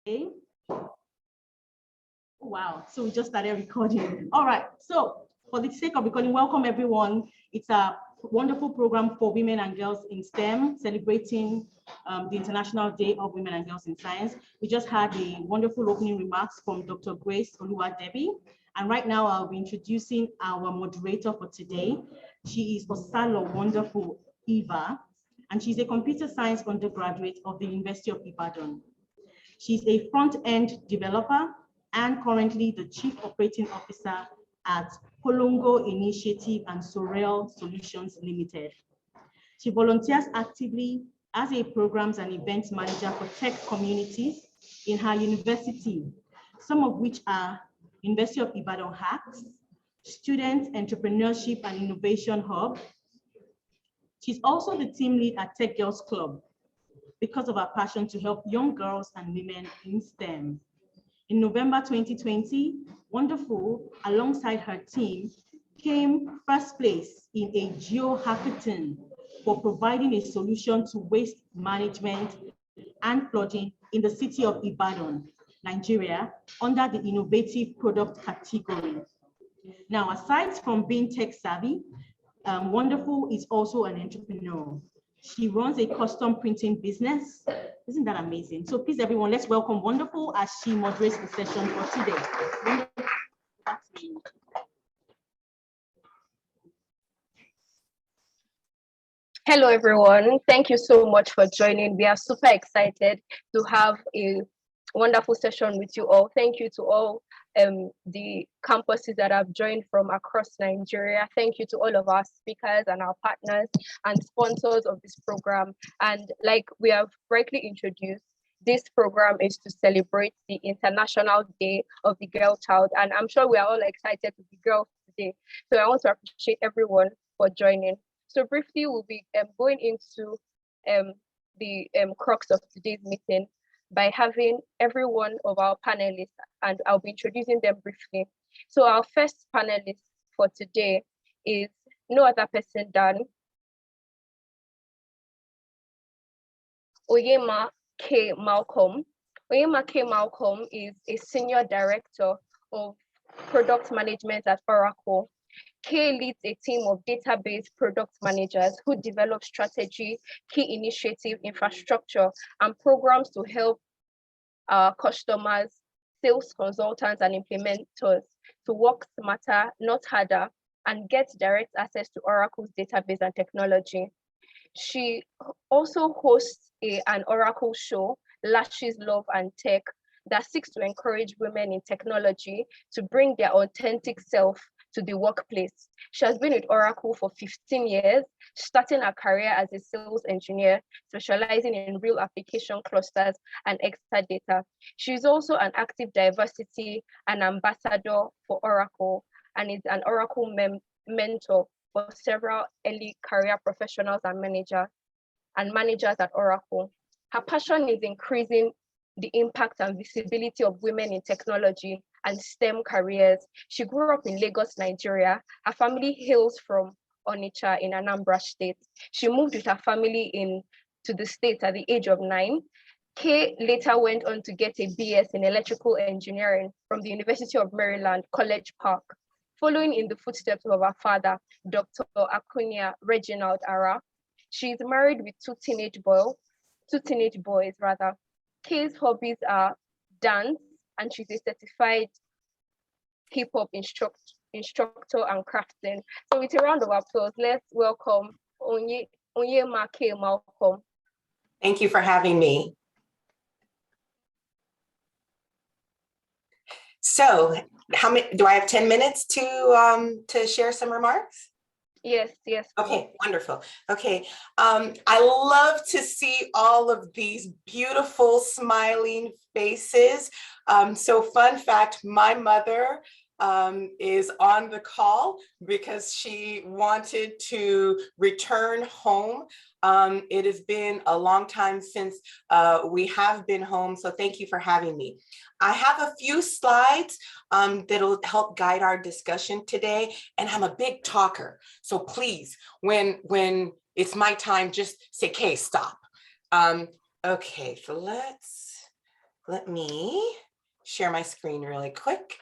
Okay. Wow, so we just started recording. All right, so for the sake of recording, welcome everyone. It's a wonderful program for women and girls in STEM, celebrating the International Day of Women and Girls in Science. We just had a wonderful opening remarks from Dr. Grace Oluwadebi. And right now I'll be introducing our moderator for today. She is Osalor Wonderful Eva, and she's a computer science undergraduate of the University of Ibadan. She's a front-end developer and currently the Chief Operating Officer at Polongo Initiative and Sorel Solutions Limited. She volunteers actively as a programs and events manager for tech communities in her university, some of which are University of Ibadan Hacks, Student Entrepreneurship and Innovation Hub. She's also the team lead at Tech Girls Club because of her passion to help young girls and women in STEM. In November 2020, Wonderful, alongside her team, came first place in a geo-hackathon for providing a solution to waste management and flooding in the city of Ibadan, Nigeria, under the innovative product category. Now, aside from being tech savvy, Wonderful is also an entrepreneur. She runs a custom printing business. Isn't that amazing? So please, everyone, let's welcome Wonderful as she moderates the session for today. Hello, everyone. Thank you so much for joining. We are super excited to have a wonderful session with you all. Thank you to all the campuses that have joined from across Nigeria. Thank you to all of our speakers and our partners and sponsors of this program. And like we have rightly introduced, this program is to celebrate the International Day of the Girl Child. And I'm sure we are all excited to be girls today. So I want to appreciate everyone for joining. So briefly, we'll be going into the crux of today's meeting by having every one of our panelists, and I'll be introducing them briefly. So our first panelist for today is no other person than Onyema Kay Malcolm. Onyema Kay Malcolm is a senior director of product management at Oracle. Kay leads a team of database product managers who develop strategy, key initiative, infrastructure, and programs to help our customers, sales consultants, and implementers to work smarter, not harder, and get direct access to Oracle's database and technology. She also hosts an Oracle show, Lashes, Love, and Tech, that seeks to encourage women in technology to bring their authentic self to the workplace. She has been with Oracle for 15 years, starting her career as a sales engineer, specializing in real application clusters and Exadata. She is also an active diversity and ambassador for Oracle and is an Oracle mentor for several early career professionals and managers at Oracle. Her passion is increasing the impact and visibility of women in technology and STEM careers. She grew up in Lagos, Nigeria. Her family hails from Onitsha in Anambra State. She moved with her family to the States at the age of 9. Kay later went on to get a BS in electrical engineering from the University of Maryland, College Park. Following in the footsteps of her father, Dr. Akunia Reginald Ara, she is married with two teenage boys. Kay's hobbies are dance, and she's a certified hip-hop instructor and crafting. So with a round of applause, let's welcome Onyema Kay Malcolm. Thank you for having me. So how many, do I have 10 minutes to share some remarks? Yes. Okay, wonderful. Okay, I love to see all of these beautiful smiling faces. So fun fact, my mother is on the call because she wanted to return home. It has been a long time since we have been home, so thank you for having me. I have a few slides that'll help guide our discussion today, and I'm a big talker, so please, when it's my time, just say, "Okay, stop." Okay, so let's let me share my screen really quick.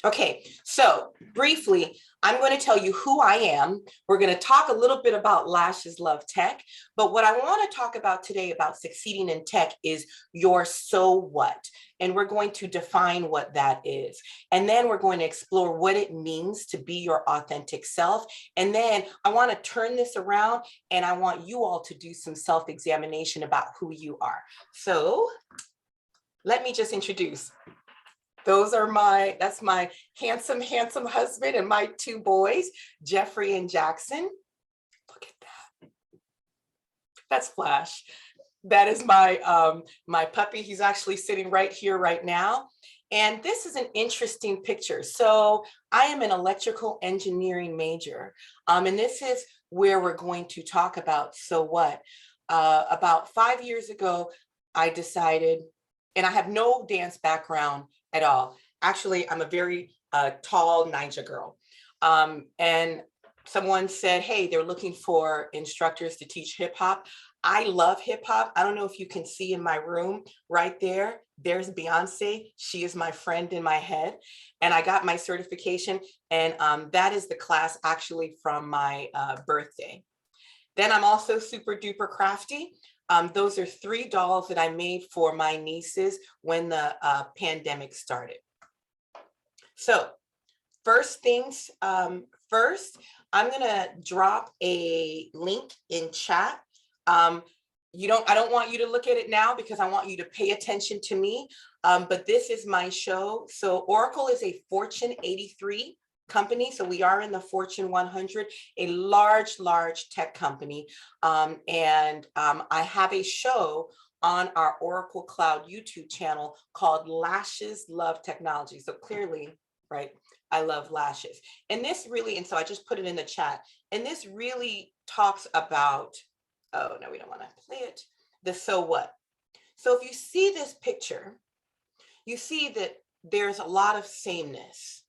Okay, so briefly, I'm going to tell you who I am. We're going to talk a little bit about Lashes Love Tech, but what I want to talk about today about succeeding in tech is your so what, and we're going to define what that is. And then we're going to explore what it means to be your authentic self. And then I want to turn this around and I want you all to do some self-examination about who you are. So let me just introduce. Those are that's my handsome husband and my two boys, Jeffrey and Jackson. Look at that. That's Flash. That is my my puppy. He's actually sitting right here right now. And this is an interesting picture. So I am an electrical engineering major. And this is where we're going to talk about so what. About 5 years ago, I decided, and I have no dance background at all. Actually, I'm a very tall Niger girl. And someone said, hey, they're looking for instructors to teach hip hop. I love hip hop. I don't know if you can see in my room right there. There's Beyonce. She is my friend in my head. And I got my certification. And that is the class actually from my birthday. Then I'm also super duper crafty. Those are 3 dolls that I made for my nieces when the pandemic started. So first things first, I'm gonna drop a link in chat. I don't want you to look at it now because I want you to pay attention to me. But this is my show. So Oracle is a Fortune 83 company. So we are in the Fortune 100, a large tech company. I have a show on our Oracle Cloud YouTube channel called Lashes Love Technology. So clearly, right, I love lashes. And this really, and so I just put it in the chat, and this really talks about, oh, no, we don't want to play it, the so what. So if you see this picture, you see that there's a lot of sameness.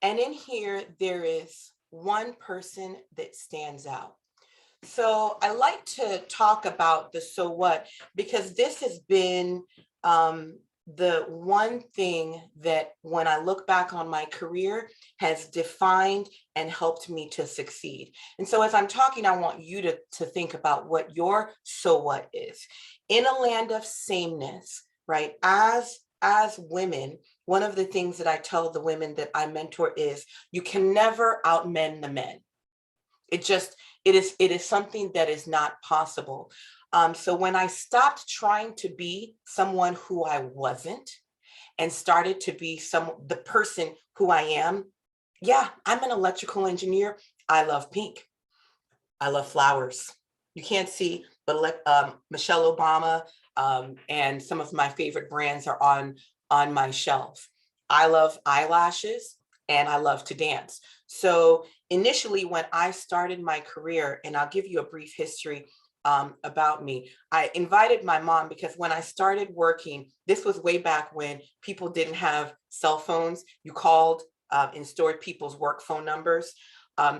And in here, there is one person that stands out. So I like to talk about the so what, because this has been the one thing that when I look back on my career has defined and helped me to succeed. And so as I'm talking, I want you to think about what your so what is. In a land of sameness, right? As women, one of the things that I tell the women that I mentor is you can never outmen the men. It is something that is not possible. So when I stopped trying to be someone who I wasn't and started to be the person who I am, yeah, I'm an electrical engineer. I love pink. I love flowers. You can't see, but Michelle Obama and some of my favorite brands are on my shelf. I love eyelashes and I love to dance. So initially when I started my career, and I'll give you a brief history about me, I invited my mom because when I started working, this was way back when people didn't have cell phones. You called and stored people's work phone numbers.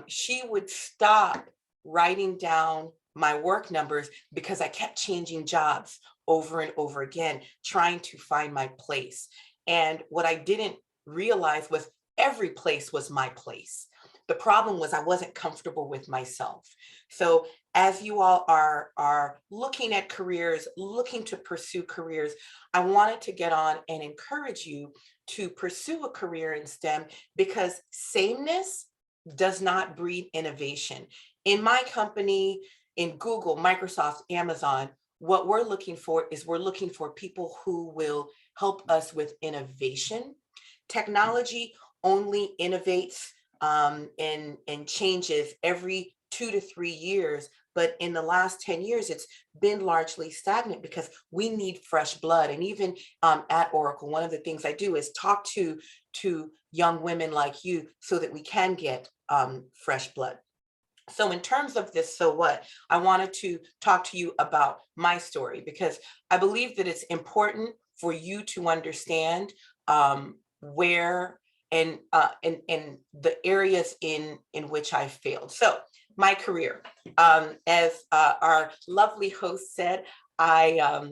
She would stop writing down my work numbers because I kept changing jobs over and over again, trying to find my place. And what I didn't realize was every place was my place. The problem was I wasn't comfortable with myself. So as you all are looking at careers, looking to pursue careers, I wanted to get on and encourage you to pursue a career in STEM because sameness does not breed innovation. In my company, in Google, Microsoft, Amazon, what we're looking for is we're looking for people who will help us with innovation. Technology only innovates and changes every 2 to 3 years. But in the last 10 years, it's been largely stagnant because we need fresh blood. And even at Oracle, one of the things I do is talk to young women like you so that we can get fresh blood. So in terms of this, so what, I wanted to talk to you about my story because I believe that it's important for you to understand where and the areas in which I failed. So my career. As our lovely host said, I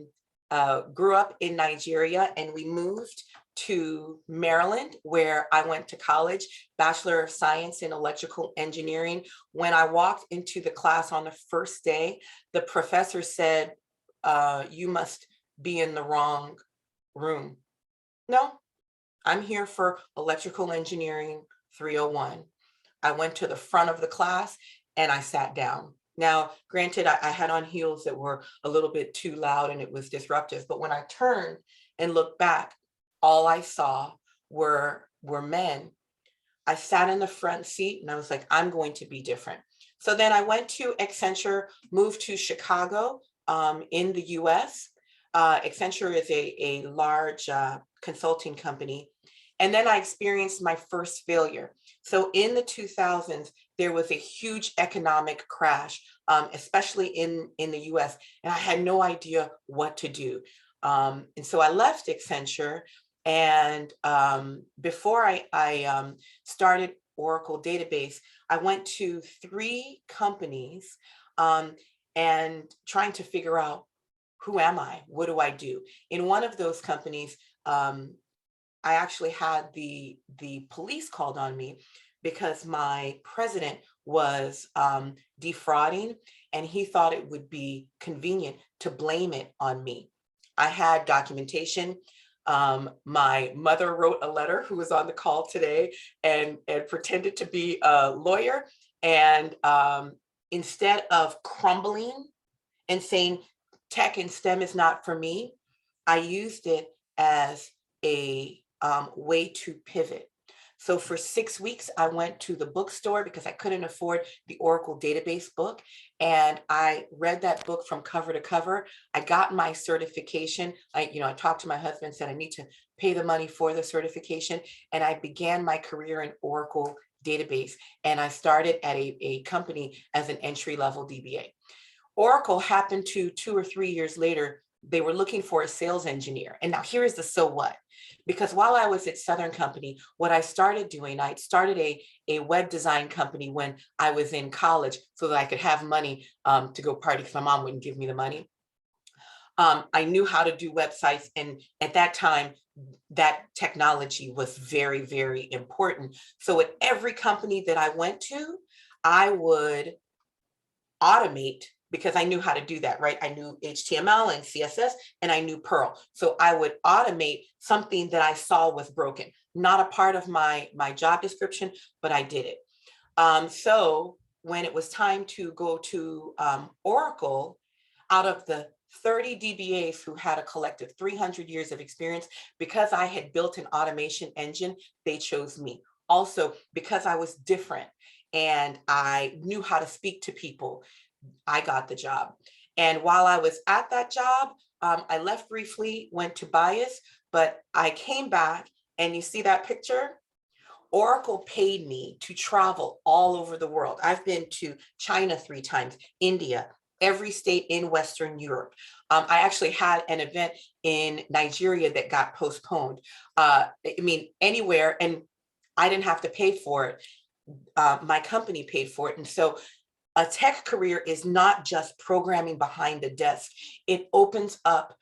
grew up in Nigeria and we moved to Maryland, where I went to college, Bachelor of Science in Electrical Engineering. When I walked into the class on the first day, the professor said, you must be in the wrong room. No, I'm here for Electrical Engineering 301. I went to the front of the class and I sat down. Now, granted, I had on heels that were a little bit too loud and it was disruptive, but when I turned and looked back, all I saw were men. I sat in the front seat and I was like, I'm going to be different. So then I went to Accenture, moved to Chicago in the US. Accenture is a large consulting company. And then I experienced my first failure. So in the 2000s, there was a huge economic crash, especially in the US, and I had no idea what to do. And so I left Accenture, and before I started Oracle Database, I went to 3 companies and trying to figure out, who am I? What do I do? In one of those companies, I actually had the police called on me because my president was defrauding, and he thought it would be convenient to blame it on me. I had documentation. My mother wrote a letter, who was on the call today, and pretended to be a lawyer. And instead of crumbling and saying tech and STEM is not for me, I used it as a way to pivot. So for 6 weeks, I went to the bookstore because I couldn't afford the Oracle Database book. And I read that book from cover to cover. I got my certification. I talked to my husband, said I need to pay the money for the certification. And I began my career in Oracle Database. And I started at a company as an entry-level DBA. Oracle happened to 2 or 3 years later, they were looking for a sales engineer. And now here is the so what. Because while I was at Southern Company, what I started doing, I started a web design company when I was in college so that I could have money to go party because my mom wouldn't give me the money. I knew how to do websites. And at that time, that technology was very, very important. So at every company that I went to, I would automate, because I knew how to do that, right? I knew HTML and CSS, and I knew Perl. So I would automate something that I saw was broken. Not a part of my job description, but I did it. So when it was time to go to Oracle, out of the 30 DBAs who had a collective 300 years of experience, because I had built an automation engine, they chose me. Also, because I was different and I knew how to speak to people, I got the job. And while I was at that job, I left briefly, went to Bias, but I came back, and you see that picture? Oracle paid me to travel all over the world. I've been to China 3 times, India, every state in Western Europe. I actually had an event in Nigeria that got postponed. Anywhere, and I didn't have to pay for it. My company paid for it. And so a tech career is not just programming behind the desk. It opens up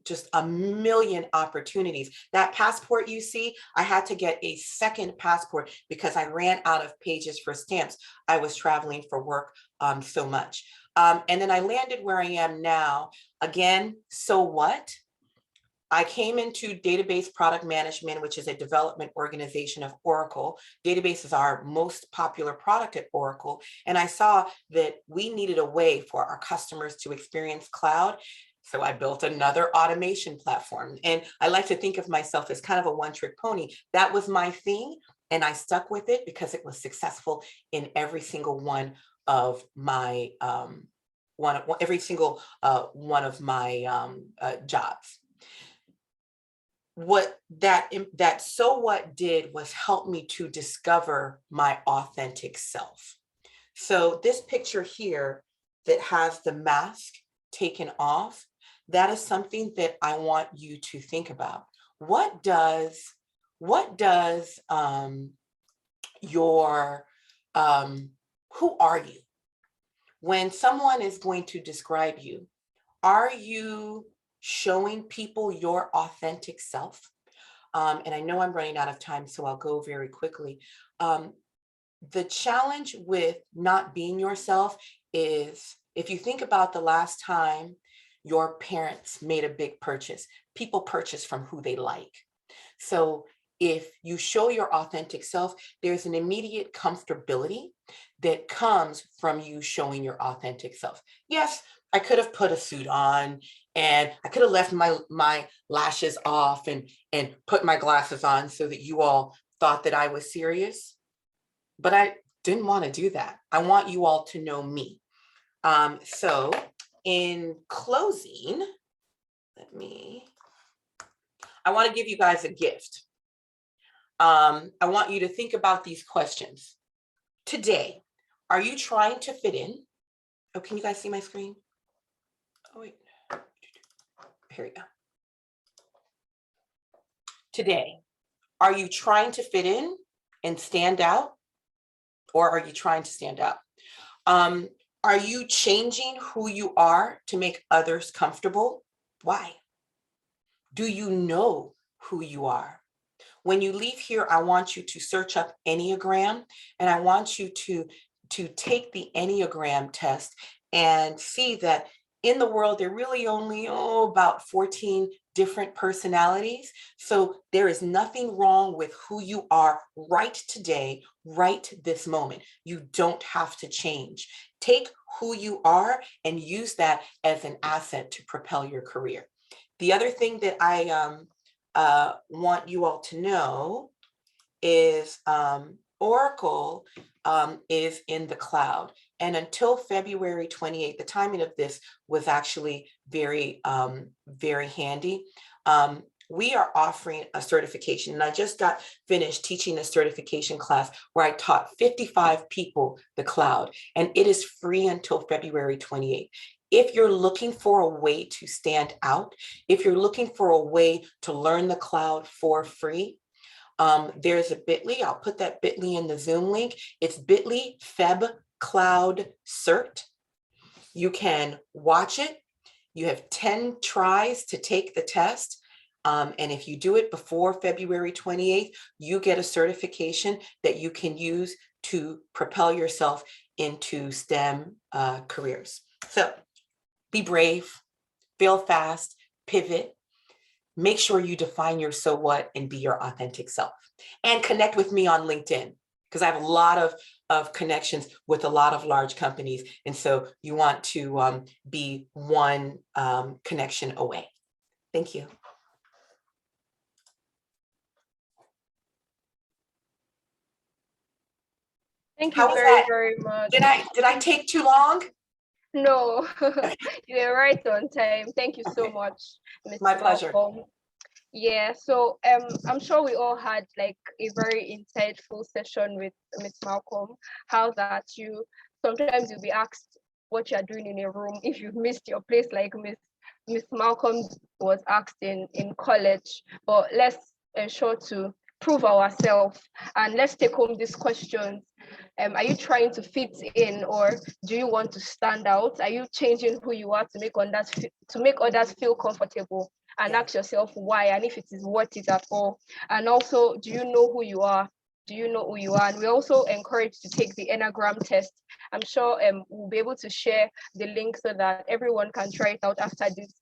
just a million opportunities. That passport you see, I had to get a second passport because I ran out of pages for stamps. I was traveling for work so much. And then I landed where I am now. Again, so what? I came into database product management, which is a development organization of Oracle. Database is our most popular product at Oracle. And I saw that we needed a way for our customers to experience cloud. So I built another automation platform. And I like to think of myself as kind of a one-trick pony. That was my thing. And I stuck with it because it was successful in every single one of my jobs. What that so what did was help me to discover my authentic self. So this picture here that has the mask taken off, that is something that I want you to think about. What does who are you? When someone is going to describe you, are you showing people your authentic self? And I know I'm running out of time, so I'll go very quickly. The challenge with not being yourself is, if you think about the last time your parents made a big purchase, people purchase from who they like. So if you show your authentic self, there's an immediate comfortability that comes from you showing your authentic self. Yes, I could have put a suit on, and I could have left my lashes off and put my glasses on so that you all thought that I was serious. But I didn't want to do that. I want you all to know me. So in closing, I want to give you guys a gift. I want you to think about these questions. Today, are you trying to fit in? Oh, can you guys see my screen? Oh, wait. Here we go. Today, are you trying to fit in and stand out? Or are you trying to stand out? Are you changing who you are to make others comfortable? Why? Do you know who you are? When you leave here, I want you to search up Enneagram, and I want you to take the Enneagram test and see that in the world, there are really only about 14 different personalities. So there is nothing wrong with who you are right today, right this moment. You don't have to change. Take who you are and use that as an asset to propel your career. The other thing that I want you all to know is Oracle is in the cloud. And until February 28th, the timing of this was actually very, very handy. We are offering a certification, and I just got finished teaching a certification class where I taught 55 people the cloud, and it is free until February 28th. If you're looking for a way to stand out, if you're looking for a way to learn the cloud for free, there's a bit.ly. I'll put that bit.ly in the Zoom link. It's bit.ly Feb Cloud Cert. You can watch it. You have 10 tries to take the test. And if you do it before February 28th, you get a certification that you can use to propel yourself into STEM careers. So be brave, fail fast, pivot. Make sure you define your so what and be your authentic self. And connect with me on LinkedIn, because I have a lot of connections with a lot of large companies. And so you want to be one connection away. Thank you. Thank you very much. Did I take too long? No, you were right on time. Thank you so much, Ms. My pleasure. Malcolm. Yeah, so I'm sure we all had like a very insightful session with Ms. Malcolm. How that you sometimes you'll be asked what you're doing in a room if you've missed your place, like Miss Malcolm was asked in college. But let's ensure to prove ourselves, and let's take home these questions. Are you trying to fit in, or do you want to stand out? Are you changing who you are to make others feel comfortable? And ask yourself why, and if it is worth it at all. And also, do you know who you are? Do you know who you are? And we also encourage to take the Enneagram test. I'm sure we'll be able to share the link so that everyone can try it out after this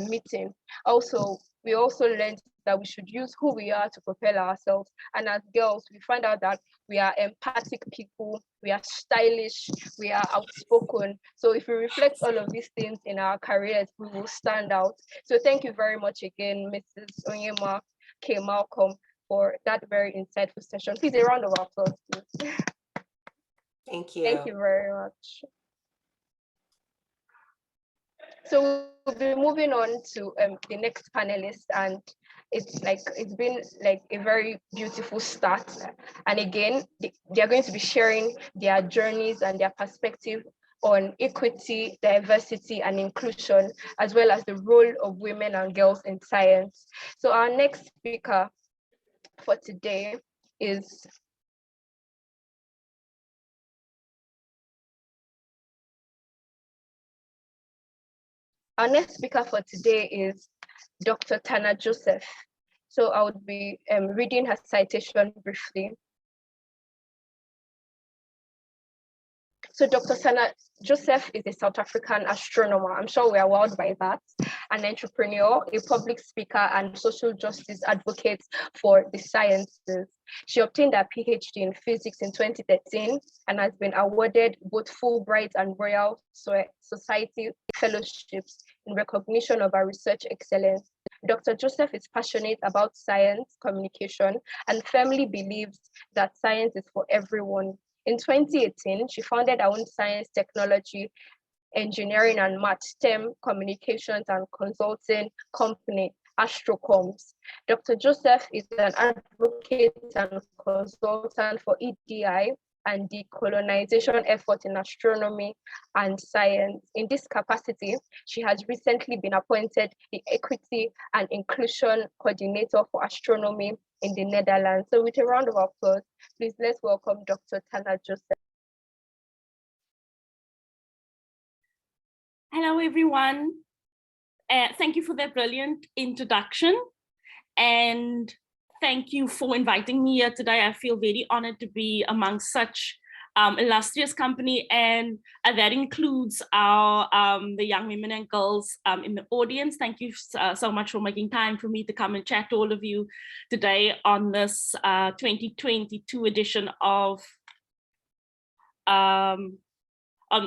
meeting. Also, we also learned that we should use who we are to propel ourselves. And as girls, we find out that we are empathic people, we are stylish, we are outspoken. So if we reflect all of these things in our careers, we will stand out. So thank you very much again, Mrs. Onyema Kay Malcolm, for that very insightful session. Please, a round of applause, please. Thank you. Thank you very much. So we'll be moving on to the next panelist, and it's been like a very beautiful start. And again, they're going to be sharing their journeys and their perspective on equity, diversity, and inclusion, as well as the role of women and girls in science. So our next speaker for today is Our next speaker for today is Dr. Tana Joseph. So I would be reading her citation briefly. So Dr. Tana Joseph is a South African astronomer. I'm sure we are wowed by that. An entrepreneur, a public speaker, and social justice advocate for the sciences. She obtained her PhD in physics in 2013 and has been awarded both Fulbright and Royal Society fellowships in recognition of her research excellence. Dr. Joseph is passionate about science, communication, and firmly believes that science is for everyone. In 2018, she founded her own science, technology, engineering, and math STEM communications and consulting company, Astrocoms. Dr. Joseph is an advocate and consultant for EDI and decolonization effort in astronomy and science. In this capacity, she has recently been appointed the Equity and Inclusion Coordinator for Astronomy in the Netherlands. So with a round of applause, please let's welcome Dr. Tana Joseph. Hello, everyone. Thank you for that brilliant introduction. And thank you for inviting me here today. I feel very honored to be among such illustrious company, and that includes our the young women and girls in the audience. Thank you so much for making time for me to come and chat to all of you today on this 2022 edition of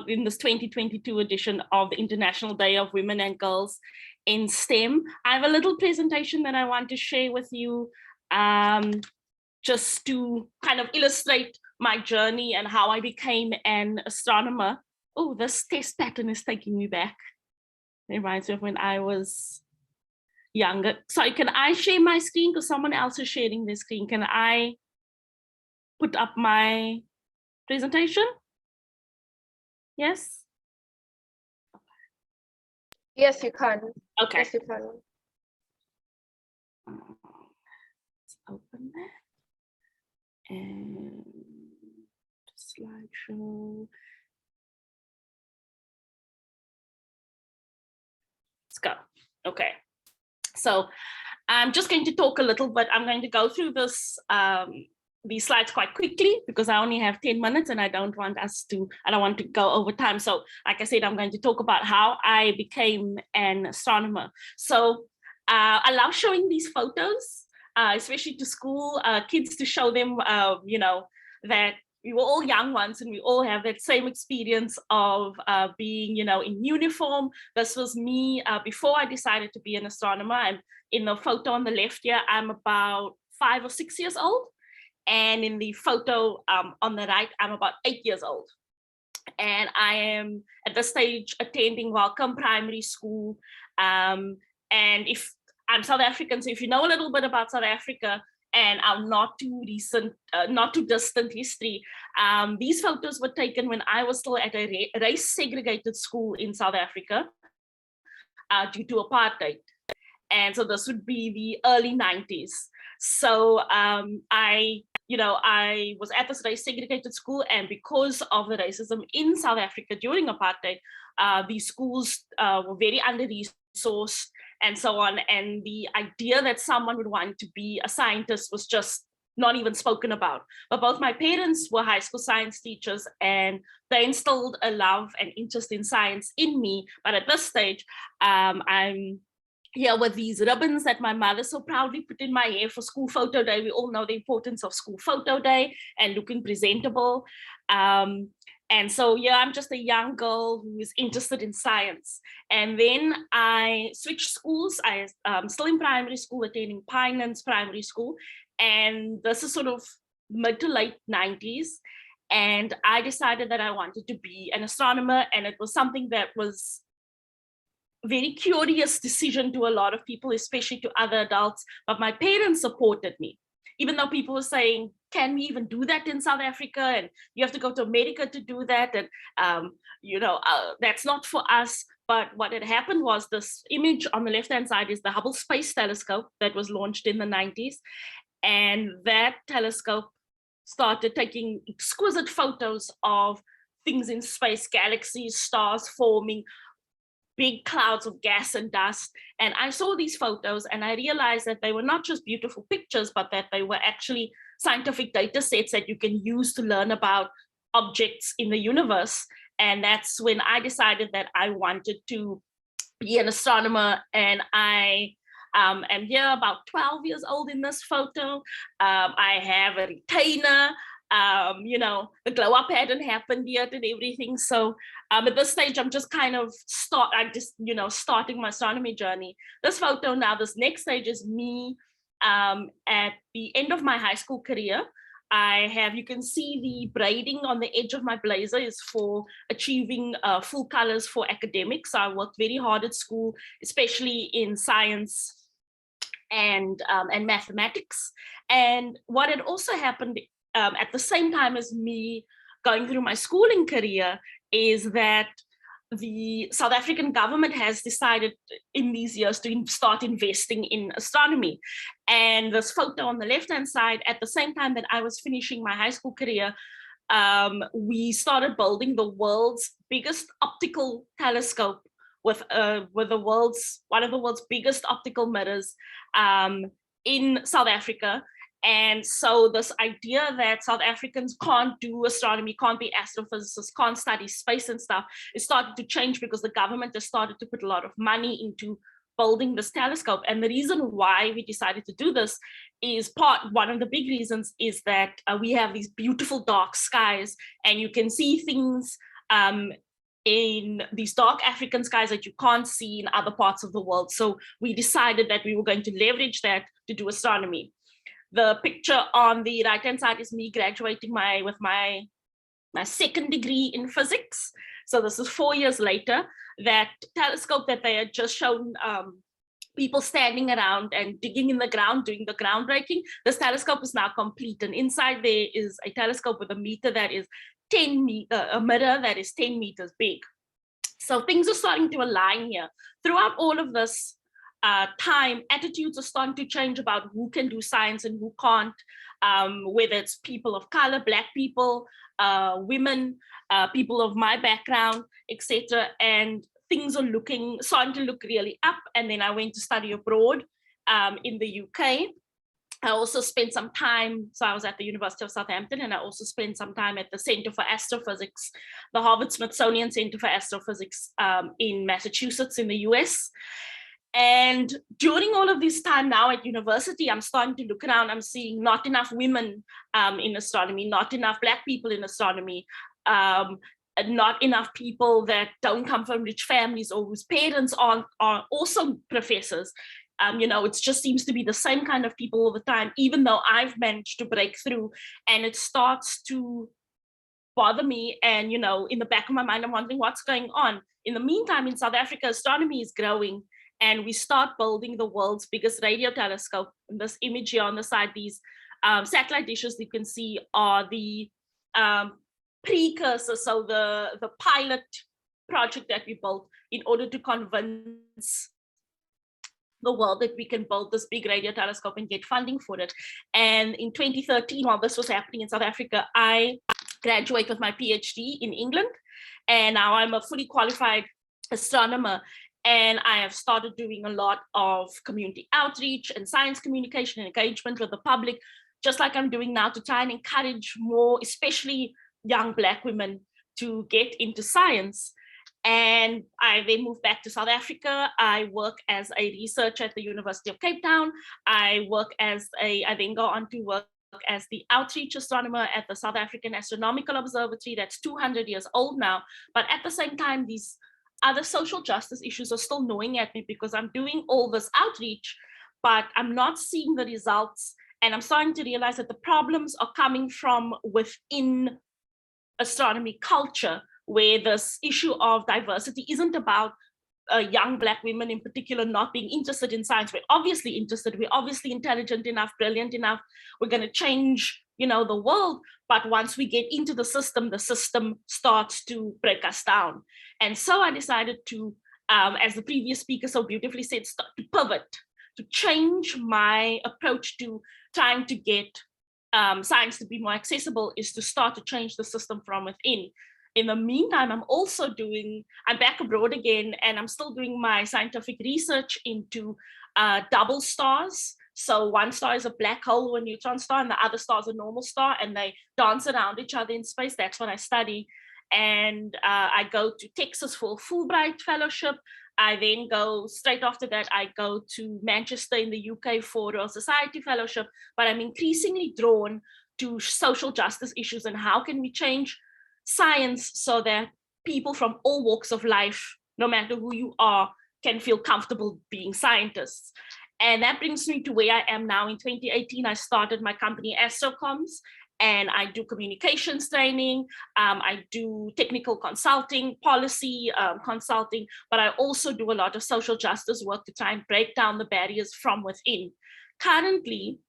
in this 2022 edition of the International Day of Women and Girls in STEM. I have a little presentation that I want to share with you just to kind of illustrate my journey and how I became an astronomer. Oh, this test pattern is taking me back. It reminds me of when I was younger. Sorry, can I share my screen? Because someone else is sharing their screen. Can I put up my presentation? Yes? Yes, you can. Okay. Yes, you can. Let's open that. And slideshow. Let's go. Okay. So I'm just going to talk a little bit. I'm going to go through this these slides quite quickly because I only have 10 minutes and I don't want to go over time. So like I said, I'm going to talk about how I became an astronomer. So I love showing these photos, especially to school kids, to show them, you know, that we were all young ones and we all have that same experience of being, you know, in uniform. This was me before I decided to be an astronomer. And in the photo on the left here, I'm about 5 or 6 years old. And in the photo on the right, I'm about 8 years old. And I am at this stage attending Welcome Primary School. And if I'm South African, so if you know a little bit about South Africa and our not too distant history, these photos were taken when I was still at a race segregated school in South Africa due to apartheid. And so this would be the early 90s. So I was at this race segregated school, and because of the racism in South Africa during apartheid, these schools were very under-resourced and so on. And the idea that someone would want to be a scientist was just not even spoken about. But both my parents were high school science teachers, and they instilled a love and interest in science in me. But at this stage, I'm here with these ribbons that my mother so proudly put in my hair for school photo day. We all know the importance of school photo day and looking presentable. And so, yeah, I'm just a young girl who is interested in science. And then I switched schools. I'm still in primary school, attending Pinelands Primary School. And this is sort of mid to late 90s. And I decided that I wanted to be an astronomer. And it was something that was very curious decision to a lot of people, especially to other adults, but my parents supported me. Even though people were saying, can we even do that in South Africa? And you have to go to America to do that. And, that's not for us. But what had happened was this image on the left-hand side is the Hubble Space Telescope that was launched in the 90s. And that telescope started taking exquisite photos of things in space, galaxies, stars forming, big clouds of gas and dust. And I saw these photos and I realized that they were not just beautiful pictures, but that they were actually scientific data sets that you can use to learn about objects in the universe. And that's when I decided that I wanted to be an astronomer. And I am here about 12 years old in this photo. I have a retainer. You know, the glow up hadn't happened yet and everything. So at this stage, I'm just kind of starting my astronomy journey. This photo now, this next stage is me at the end of my high school career. You can see the braiding on the edge of my blazer is for achieving full colors for academics. So I worked very hard at school, especially in science and mathematics. And what had also happened at the same time as me going through my schooling career is that the South African government has decided in these years to start investing in astronomy. And this photo on the left-hand side, at the same time that I was finishing my high school career, we started building the world's biggest optical telescope with one of the world's biggest optical mirrors in South Africa. And so this idea that South Africans can't do astronomy, can't be astrophysicists, can't study space and stuff, it started to change because the government has started to put a lot of money into building this telescope. And the reason why we decided to do this is one of the big reasons is that we have these beautiful dark skies, and you can see things in these dark African skies that you can't see in other parts of the world. So we decided that we were going to leverage that to do astronomy. The picture on the right-hand side is me graduating with my second degree in physics. So this is 4 years later. That telescope that they had just shown people standing around and digging in the ground, doing the groundbreaking, this telescope is now complete. And inside there is a telescope with a mirror that is 10 meters big. So things are starting to align here. Throughout all of this time, attitudes are starting to change about who can do science and who can't, whether it's people of color, Black people, women, people of my background, etc. And things are starting to look really up. And then I went to study abroad in the UK. I also spent some time, so I was at the University of Southampton, and I also spent some time at the Center for Astrophysics, the Harvard-Smithsonian Center for Astrophysics in Massachusetts in the US. And during all of this time now at university, I'm starting to look around, I'm seeing not enough women in astronomy, not enough Black people in astronomy, not enough people that don't come from rich families or whose parents are also professors. It just seems to be the same kind of people all the time, even though I've managed to break through, and it starts to bother me. And, in the back of my mind, I'm wondering what's going on. In the meantime, in South Africa, astronomy is growing, and we start building the world's biggest radio telescope. And this image here on the side, these satellite dishes you can see are the precursor, so the pilot project that we built in order to convince the world that we can build this big radio telescope and get funding for it. And in 2013, while this was happening in South Africa, I graduated with my PhD in England, and now I'm a fully qualified astronomer. And I have started doing a lot of community outreach and science communication and engagement with the public, just like I'm doing now, to try and encourage more, especially young Black women, to get into science. And I then moved back to South Africa. I work as a researcher at the University of Cape Town. I then go on to work as the outreach astronomer at the South African Astronomical Observatory. That's 200 years old now. But at the same time, these other social justice issues are still gnawing at me, because I'm doing all this outreach, but I'm not seeing the results. And I'm starting to realize that the problems are coming from within astronomy culture, where this issue of diversity isn't about young Black women in particular not being interested in science. We're obviously interested, we're obviously intelligent enough, brilliant enough, we're going to change, the world. But once we get into the system starts to break us down. And so I decided to, as the previous speaker so beautifully said, start to pivot, to change my approach to trying to get science to be more accessible, is to start to change the system from within. in the meantime, I'm back abroad again, and I'm still doing my scientific research into double stars. So one star is a black hole or a neutron star, and the other star is a normal star, and they dance around each other in space. That's what I study. And I go to Texas for a Fulbright fellowship. I then go, straight after that, I go to Manchester in the UK for a Society fellowship. But I'm increasingly drawn to social justice issues and how can we change science so that people from all walks of life, no matter who you are, can feel comfortable being scientists. And that brings me to where I am now. In 2018, I started my company Astrocoms, and I do communications training. I do technical consulting, policy consulting, but I also do a lot of social justice work to try and break down the barriers from within. Currently,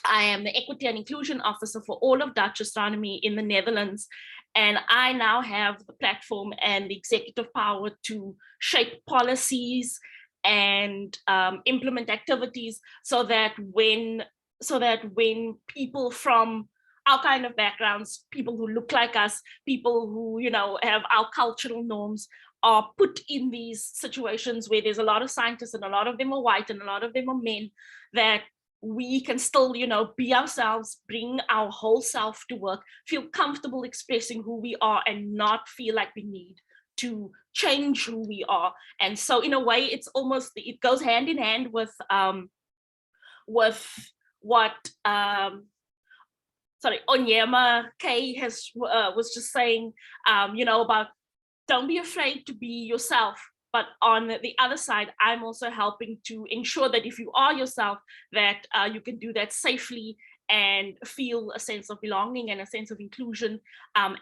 I am the Equity and Inclusion Officer for all of Dutch astronomy in the Netherlands. And I now have the platform and the executive power to shape policies and implement activities so that when people from our kind of backgrounds, people who look like us, people who, have our cultural norms, are put in these situations where there's a lot of scientists and a lot of them are white and a lot of them are men, that we can still, be ourselves, bring our whole self to work, feel comfortable expressing who we are and not feel like we need to change who we are. And so in a way, it goes hand in hand with what Onyema Kay was just saying, about don't be afraid to be yourself. But on the other side, I'm also helping to ensure that if you are yourself, that you can do that safely and feel a sense of belonging and a sense of inclusion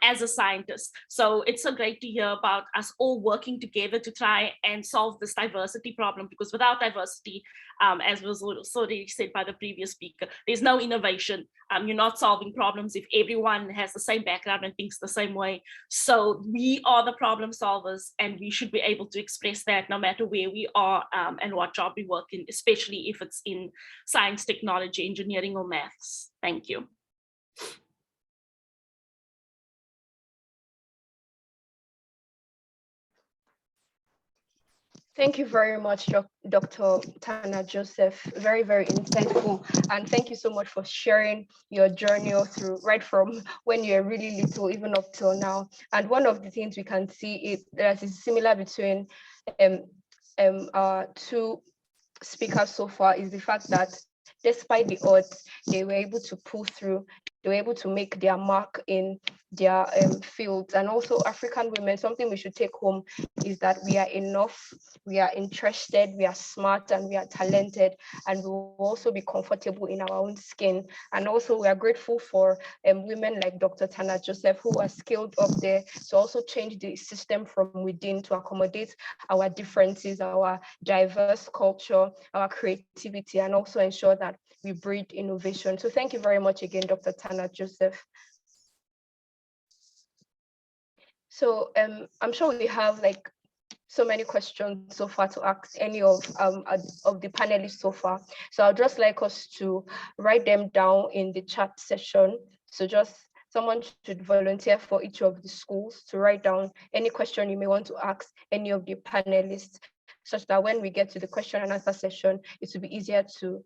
as a scientist. So it's so great to hear about us all working together to try and solve this diversity problem, because without diversity, as was already said by the previous speaker, there's no innovation. You're not solving problems if everyone has the same background and thinks the same way. So we are the problem solvers, and we should be able to express that no matter where we are and what job we work in, especially if it's in science, technology, engineering, or maths. Thank you. Thank you very much, Dr. Tana Joseph. Very, very insightful. And thank you so much for sharing your journey through, right from when you're really little, even up till now. And one of the things we can see that is similar between our two speakers so far is the fact that despite the odds, they were able to pull through. They were able to make their mark in their fields. And also African women, something we should take home is that we are enough, we are interested, we are smart, and we are talented, and we will also be comfortable in our own skin. And also we are grateful for women like Dr. Tana Joseph, who are skilled up there to also change the system from within to accommodate our differences, our diverse culture, our creativity, and also ensure that we breed innovation. So thank you very much again, Dr. Tana Joseph. So I'm sure we have so many questions so far to ask any of the panelists so far. So I'd just like us to write them down in the chat session. So just someone should volunteer for each of the schools to write down any question you may want to ask any of the panelists, such that when we get to the question and answer session, it will be easier to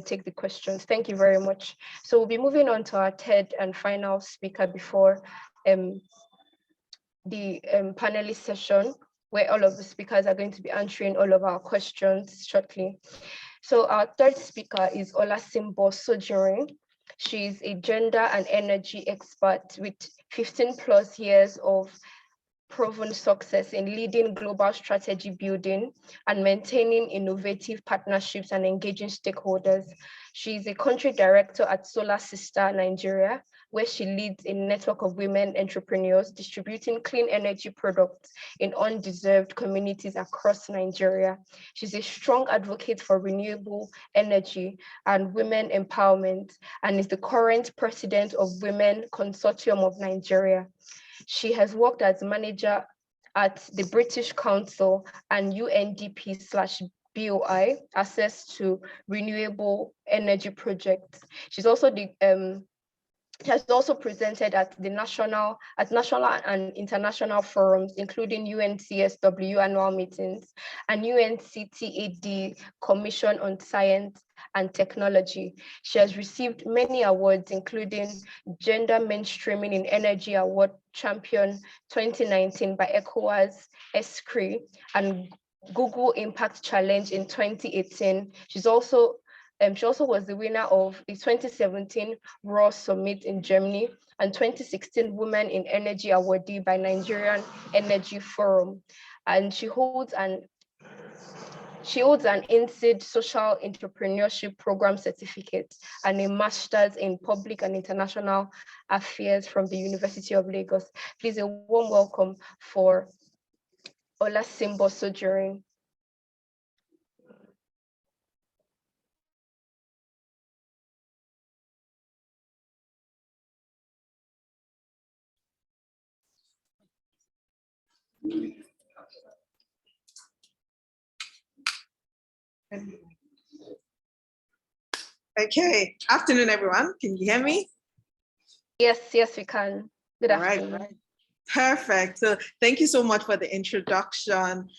take the questions. Thank you very much. So we'll be moving on to our third and final speaker before the panelist session, where all of the speakers are going to be answering all of our questions shortly. So our third speaker is Olasimbo Sojinrin. She is a gender and energy expert with 15+ years of proven success in leading global strategy building and maintaining innovative partnerships and engaging stakeholders. She is a country director at Solar Sister Nigeria, where she leads a network of women entrepreneurs distributing clean energy products in undeserved communities across Nigeria. She's a strong advocate for renewable energy and women empowerment, and is the current president of Women Consortium of Nigeria. She has worked as manager at the British Council and UNDP/BOI, access to renewable energy projects. She's also the She has also presented at national and international forums, including UNCSW annual meetings and UNCTAD Commission on Science and Technology. She has received many awards, including Gender Mainstreaming in Energy Award Champion 2019 by ECOWAS, ESCRI, and Google Impact Challenge in 2018. She also was the winner of the 2017 Raw Summit in Germany and 2016 Women in Energy awardee by Nigerian Energy Forum. And she holds an INSEAD Social Entrepreneurship Program certificate and a Master's in Public and International Affairs from the University of Lagos. Please, a warm welcome for Olasimbo Sojinrin. Okay, afternoon, everyone. Can you hear me? Yes, we can. Good afternoon. Right. Perfect. So thank you so much for the introduction.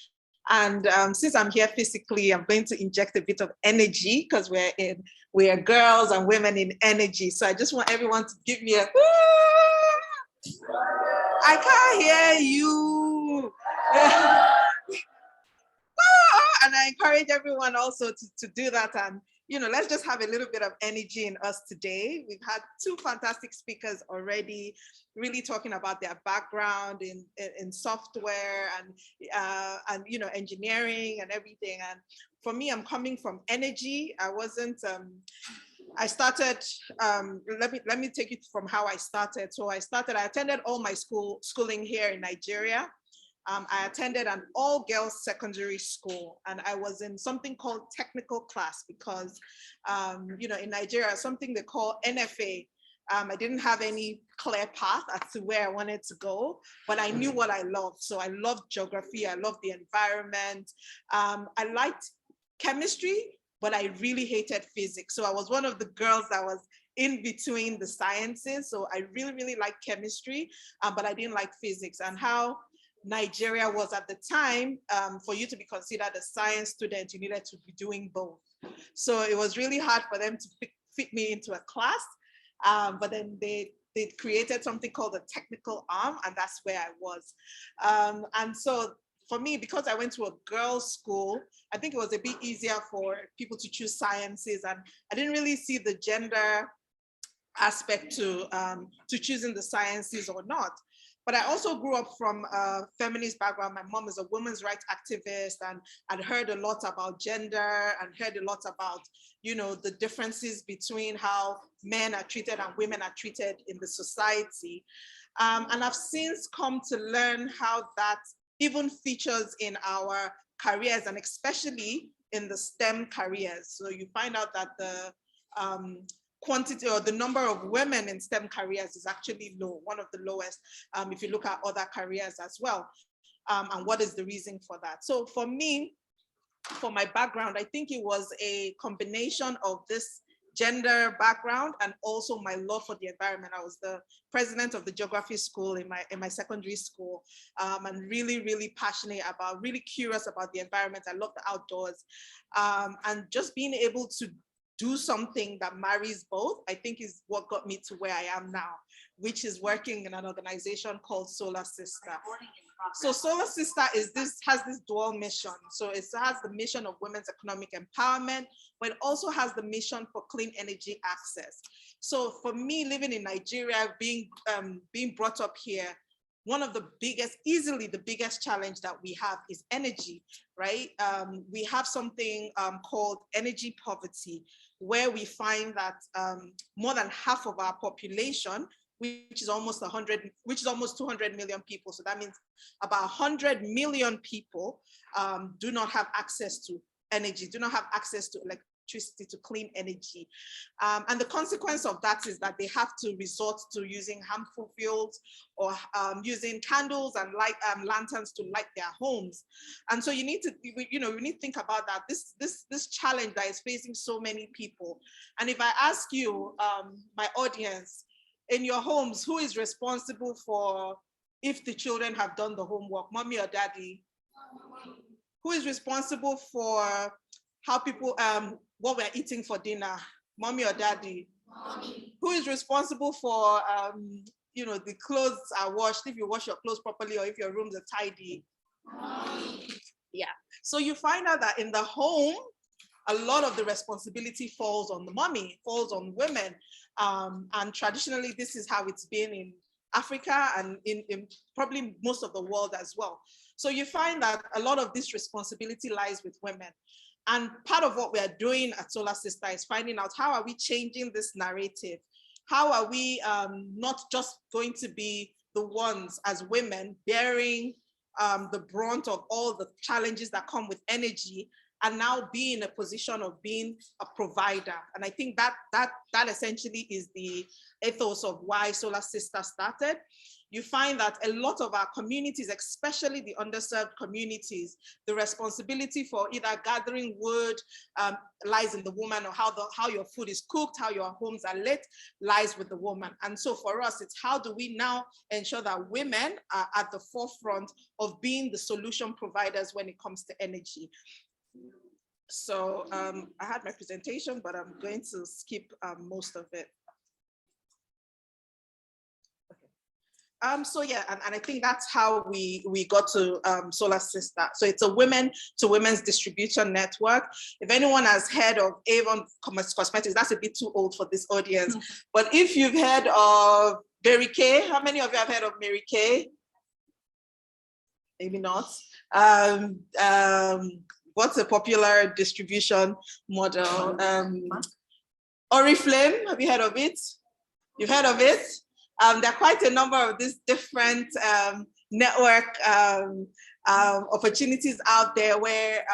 And since I'm here physically, I'm going to inject a bit of energy because we are girls and women in energy. So I just want everyone to give me a, I can't hear you. And I encourage everyone also to do that. And, let's just have a little bit of energy in us today. We've had two fantastic speakers already really talking about their background in software and engineering and everything. And for me, I'm coming from energy. I started, let me take it from how I started. So I attended all my schooling here in Nigeria. I attended an all-girls secondary school, and I was in something called technical class because, in Nigeria, something they call NFA. I didn't have any clear path as to where I wanted to go, but I knew what I loved. So I loved geography, I loved the environment. I liked chemistry, but I really hated physics. So I was one of the girls that was in between the sciences. So I really, really liked chemistry, but I didn't like physics. And how Nigeria was at the time, for you to be considered a science student, you needed to be doing both. So it was really hard for them to fit me into a class, but then they created something called the technical arm, and that's where I was. And so for me, because I went to a girls' school, I think it was a bit easier for people to choose sciences, and I didn't really see the gender aspect to choosing the sciences or not. But I also grew up from a feminist background. My mom is a women's rights activist, and I'd heard a lot about gender and heard a lot about, the differences between how men are treated and women are treated in the society. And I've since come to learn how that even features in our careers, and especially in the STEM careers. So you find out that the quantity or the number of women in STEM careers is actually low, one of the lowest, if you look at other careers as well. And what is the reason for that? So for me, for my background, I think it was a combination of this gender background and also my love for the environment. I was the president of the geography school in my secondary school, and really, really passionate about, really curious about the environment. I love the outdoors, and just being able to do something that marries both, I think is what got me to where I am now, which is working in an organization called Solar Sister. So Solar Sister has this dual mission. So it has the mission of women's economic empowerment, but it also has the mission for clean energy access. So for me, living in Nigeria, being brought up here, one of the biggest, easily the biggest challenge that we have is energy, right? We have something called energy poverty, where we find that more than half of our population, which is almost 200 million people. So that means about 100 million people do not have access to energy, do not have access to electricity, to clean energy. And the consequence of that is that they have to resort to using harmful fuels or using candles and lanterns to light their homes. And so you need to, think about that, this challenge that is facing so many people. And if I ask you, my audience, in your homes, who is responsible for if the children have done the homework, mommy or daddy? Who is responsible for how people, what we're eating for dinner, mommy or daddy? Mommy. Who is responsible for, you know, the clothes are washed, if you wash your clothes properly or if your rooms are tidy? Mommy. Yeah, so you find out that in the home, a lot of the responsibility falls on the mommy, falls on women. And traditionally, this is how it's been in Africa and in probably most of the world as well. So you find that a lot of this responsibility lies with women. And part of what we are doing at Solar Sister is finding out how are we changing this narrative? How are we not just going to be the ones as women bearing the brunt of all the challenges that come with energy, and now be in a position of being a provider. And I think that essentially is the ethos of why Solar Sister started. You find that a lot of our communities, especially the underserved communities, the responsibility for either gathering wood lies in the woman, or how your food is cooked, how your homes are lit, lies with the woman. And so for us, it's how do we now ensure that women are at the forefront of being the solution providers when it comes to energy. So I had my presentation, but I'm going to skip most of it. Okay. So yeah, and I think that's how we got to Solar Sister. So it's a women to women's distribution network. If anyone has heard of Avon Cosmetics, that's a bit too old for this audience. But if you've heard of Mary Kay, how many of you have heard of Mary Kay? Maybe not. What's a popular distribution model? Oriflame, have you heard of it? You've heard of it? There are quite a number of these different network opportunities out there where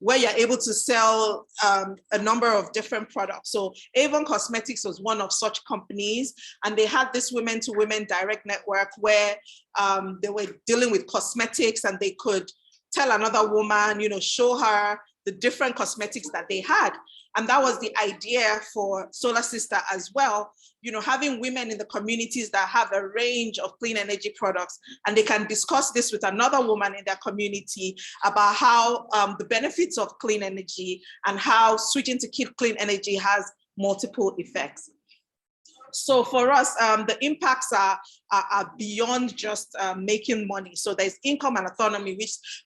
you're able to sell a number of different products. So Avon Cosmetics was one of such companies, and they had this women to women direct network where they were dealing with cosmetics, and they could tell another woman, you know, show her the different cosmetics that they had. And that was the idea for Solar Sister as well, you know, having women in the communities that have a range of clean energy products, and they can discuss this with another woman in their community about how the benefits of clean energy and how switching to clean energy has multiple effects. So for us, the impacts are beyond just making money. So there's income and autonomy,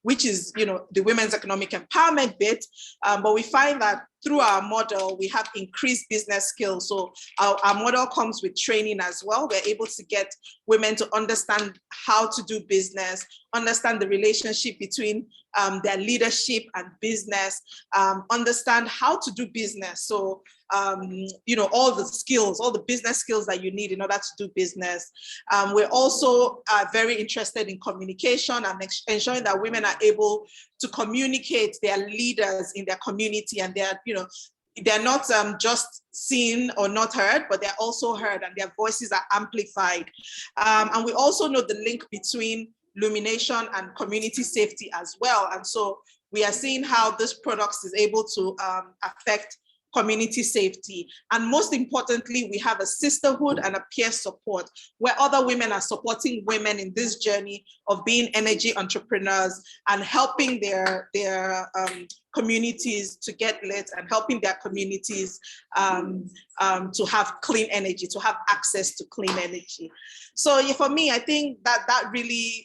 which is, you know, the women's economic empowerment bit. But we find that through our model, we have increased business skills. So our model comes with training as well. We're able to get women to understand how to do business, understand the relationship between their leadership and business, understand how to do business. So, you know, all the skills, all the business skills that you need in order to do business. We're also very interested in communication and ensuring that women are able to communicate their leaders in their community, and they're, you know, they're not just seen or not heard, but they're also heard, and their voices are amplified. And we also know the link between illumination and community safety as well. And so we are seeing how this product is able to affect community safety. And most importantly, we have a sisterhood and a peer support where other women are supporting women in this journey of being energy entrepreneurs and helping their communities to get lit, and helping their communities to have clean energy, to have access to clean energy. So for me, I think that really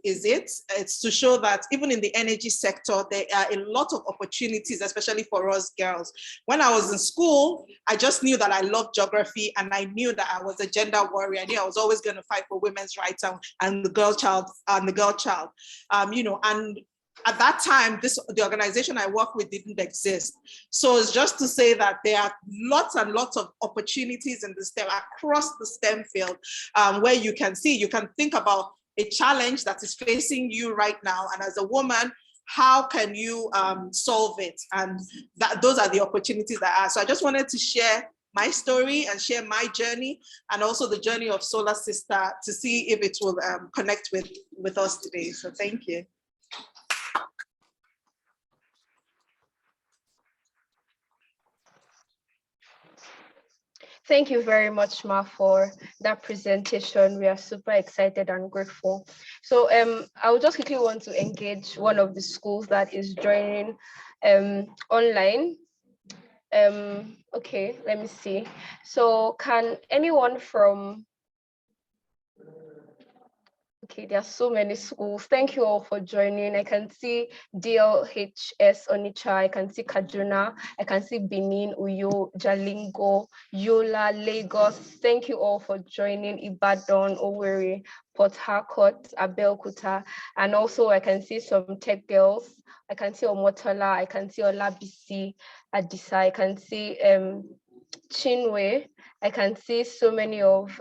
is it. It's to show that even in the energy sector, there are a lot of opportunities, especially for us girls. When I was in school, I just knew that I loved geography, and I knew that I was a gender warrior. I knew I was always going to fight for women's rights and the girl child, you know, and at that time, the organization I work with didn't exist. So it's just to say that there are lots and lots of opportunities in the STEM, across the STEM field, where you can think about a challenge that is facing you right now. And as a woman, how can you solve it? And those are the opportunities that are. So I just wanted to share my story and share my journey, and also the journey of Solar Sister, to see if it will connect with us today. So thank you. Thank you very much, Ma, for that presentation. We are super excited and grateful. So I would just quickly want to engage one of the schools that is joining online. Okay, let me see. So can anyone from, okay, there are so many schools. Thank you all for joining. I can see DLHS Onitsha, I can see Kaduna, I can see Benin, Uyo, Jalingo, Yola, Lagos. Thank you all for joining. Ibadan, Owerri, Port Harcourt, Abeokuta, and also I can see some tech girls. I can see Omotola, I can see Olabisi, Adisa, I can see Chinwe, I can see so many of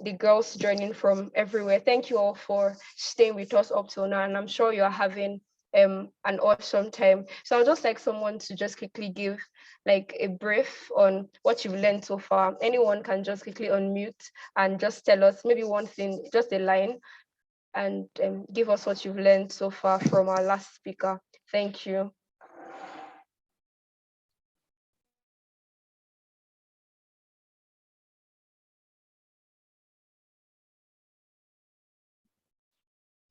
the girls joining from everywhere. Thank you all for staying with us up till now, and I'm sure you're having an awesome time. So I'd just like someone to just quickly give like a brief on what you've learned so far. Anyone can just quickly unmute and just tell us maybe one thing, just a line, and give us what you've learned so far from our last speaker. Thank you.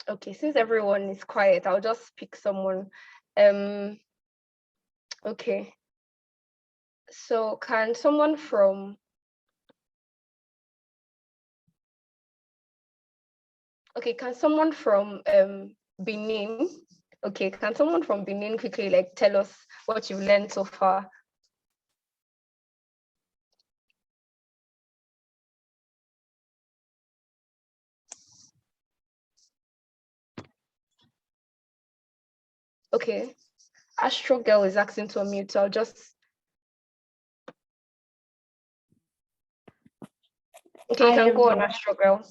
Okay, since everyone is quiet, I'll just pick someone. Okay. So can someone from, okay, can someone from Benin, okay, can someone from Benin quickly like tell us what you've learned so far? Okay, Astro Girl is asking to unmute, so I'll just, okay, you can go on, Astro Girl.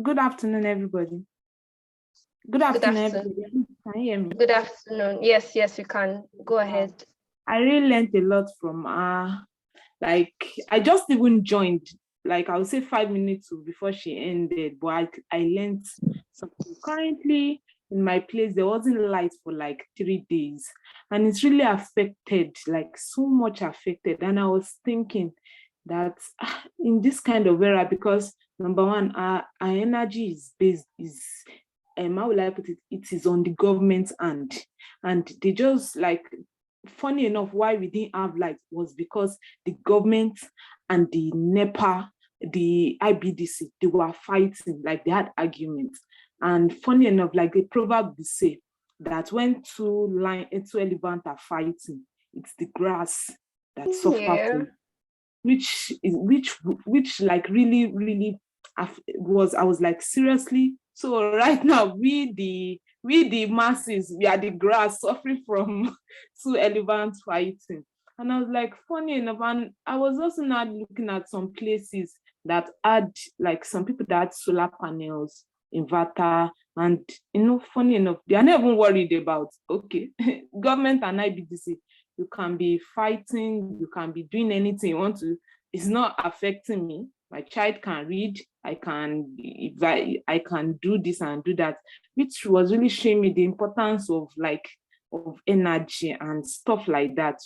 Good afternoon, everybody. Good afternoon, everybody. Can you hear me? Good afternoon. Yes, yes, you can. Go ahead. I really learned a lot from like I just even joined, like I would say 5 minutes before she ended, but I learned something. Currently in my place, there wasn't light for like 3 days, and it's really affected, like so much affected. And I was thinking that in this kind of era, because number one, our energy is based, how will I put it? It is on the government hand, and they just like, funny enough, why we didn't have light was because the government and the NEPA, the IBDC, they were fighting, like they had arguments. And funny enough, like the proverb say that when two elephants are fighting, it's the grass that suffers from, which like really I was like, seriously. So right now we the masses, we are the grass suffering from two elephants fighting. And I was like, funny enough, and I was also not looking at some places that had like some people that had solar panels, inverter, and funny enough, they are not even worried about, okay, government and IBDC, you can be fighting, you can be doing anything you want to. It's not affecting me. My child can read, I can do this and do that, which was really showing me the importance of energy and stuff like that.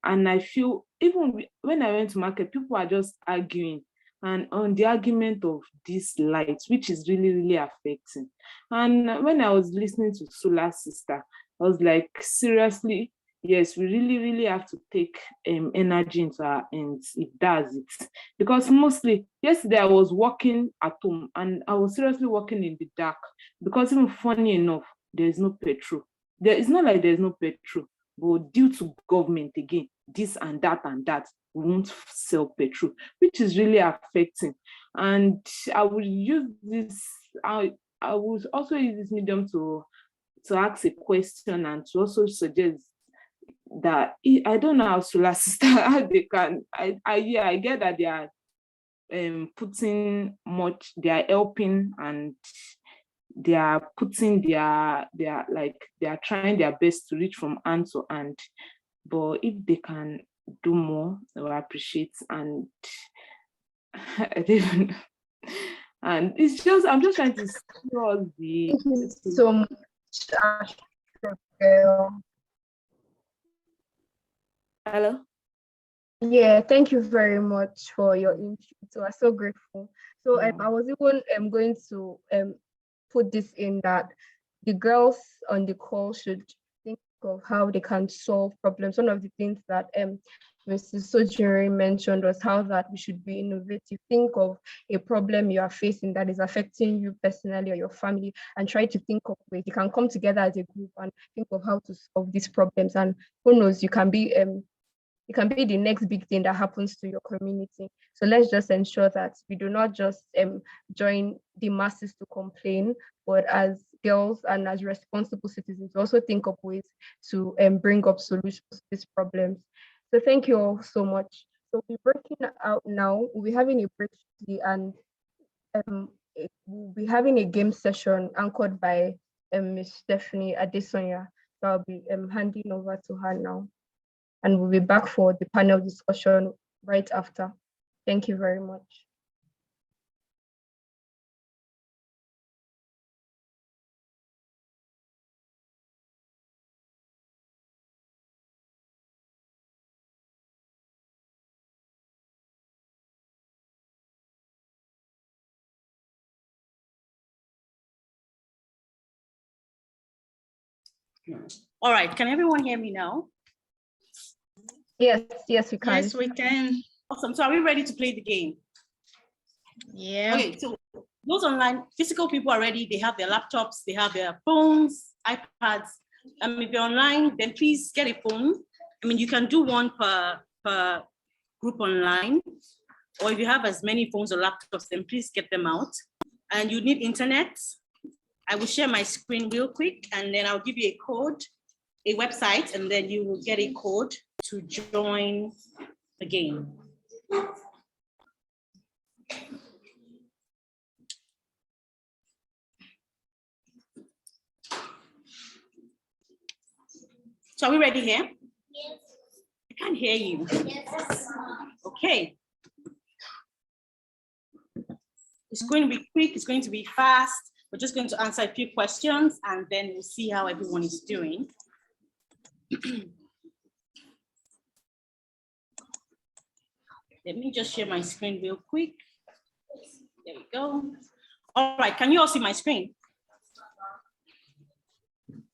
And I feel even when I went to market, people are just arguing and on the argument of this light, which is really affecting. And when I was listening to Solar Sister, I was like, seriously, yes, we really have to take energy into our hands. It does it. Because mostly, yesterday I was working at home and I was seriously working in the dark, because even funny enough, there's no petrol. It's not like there's no petrol, but due to government again, this and that, we won't sell petrol, which is really affecting. And I would use this, I would also use this medium to ask a question and to also suggest that I don't know how Solar Sister how they can. I get that they are putting much, they are helping, and they are putting they are trying their best to reach from hand to hand. But if they can do more, I will appreciate. And I don't know. And it's just, I'm just trying to see all the. Thank you so much, Astro Girl. Hello? Yeah, thank you very much for your input. So I'm so grateful. So I was even going to put this in that the girls on the call should think of how they can solve problems. One of the things that Mrs. Sojinrin mentioned was how that we should be innovative. Think of a problem you are facing that is affecting you personally or your family, and try to think of ways you can come together as a group and think of how to solve these problems. And who knows, you can be the next big thing that happens to your community. So let's just ensure that we do not just join the masses to complain, but as girls and as responsible citizens, also think of ways to bring up solutions to these problems. So thank you all so much. So we're breaking out now. We'll be having a break shortly, and we'll be having a game session anchored by Ms. Stephanie Adesonia. So I'll be handing over to her now. And we'll be back for the panel discussion right after. Thank you very much. All right, can everyone hear me now? Yes, we can. Yes, we can. Awesome, so are we ready to play the game? Yeah. Okay, so those online physical people are ready. They have their laptops, they have their phones, iPads. If you're online, then please get a phone. You can do one per group online, or if you have as many phones or laptops, then please get them out. And you need internet. I will share my screen real quick, and then I'll give you a code, a website, and then you will get a code to join the game. So are we ready here? Yes. I can't hear you. Yes. Okay. It's going to be quick, it's going to be fast. We're just going to answer a few questions and then we'll see how everyone is doing. Let me just share my screen real quick. There we go. All right, can you all see my screen?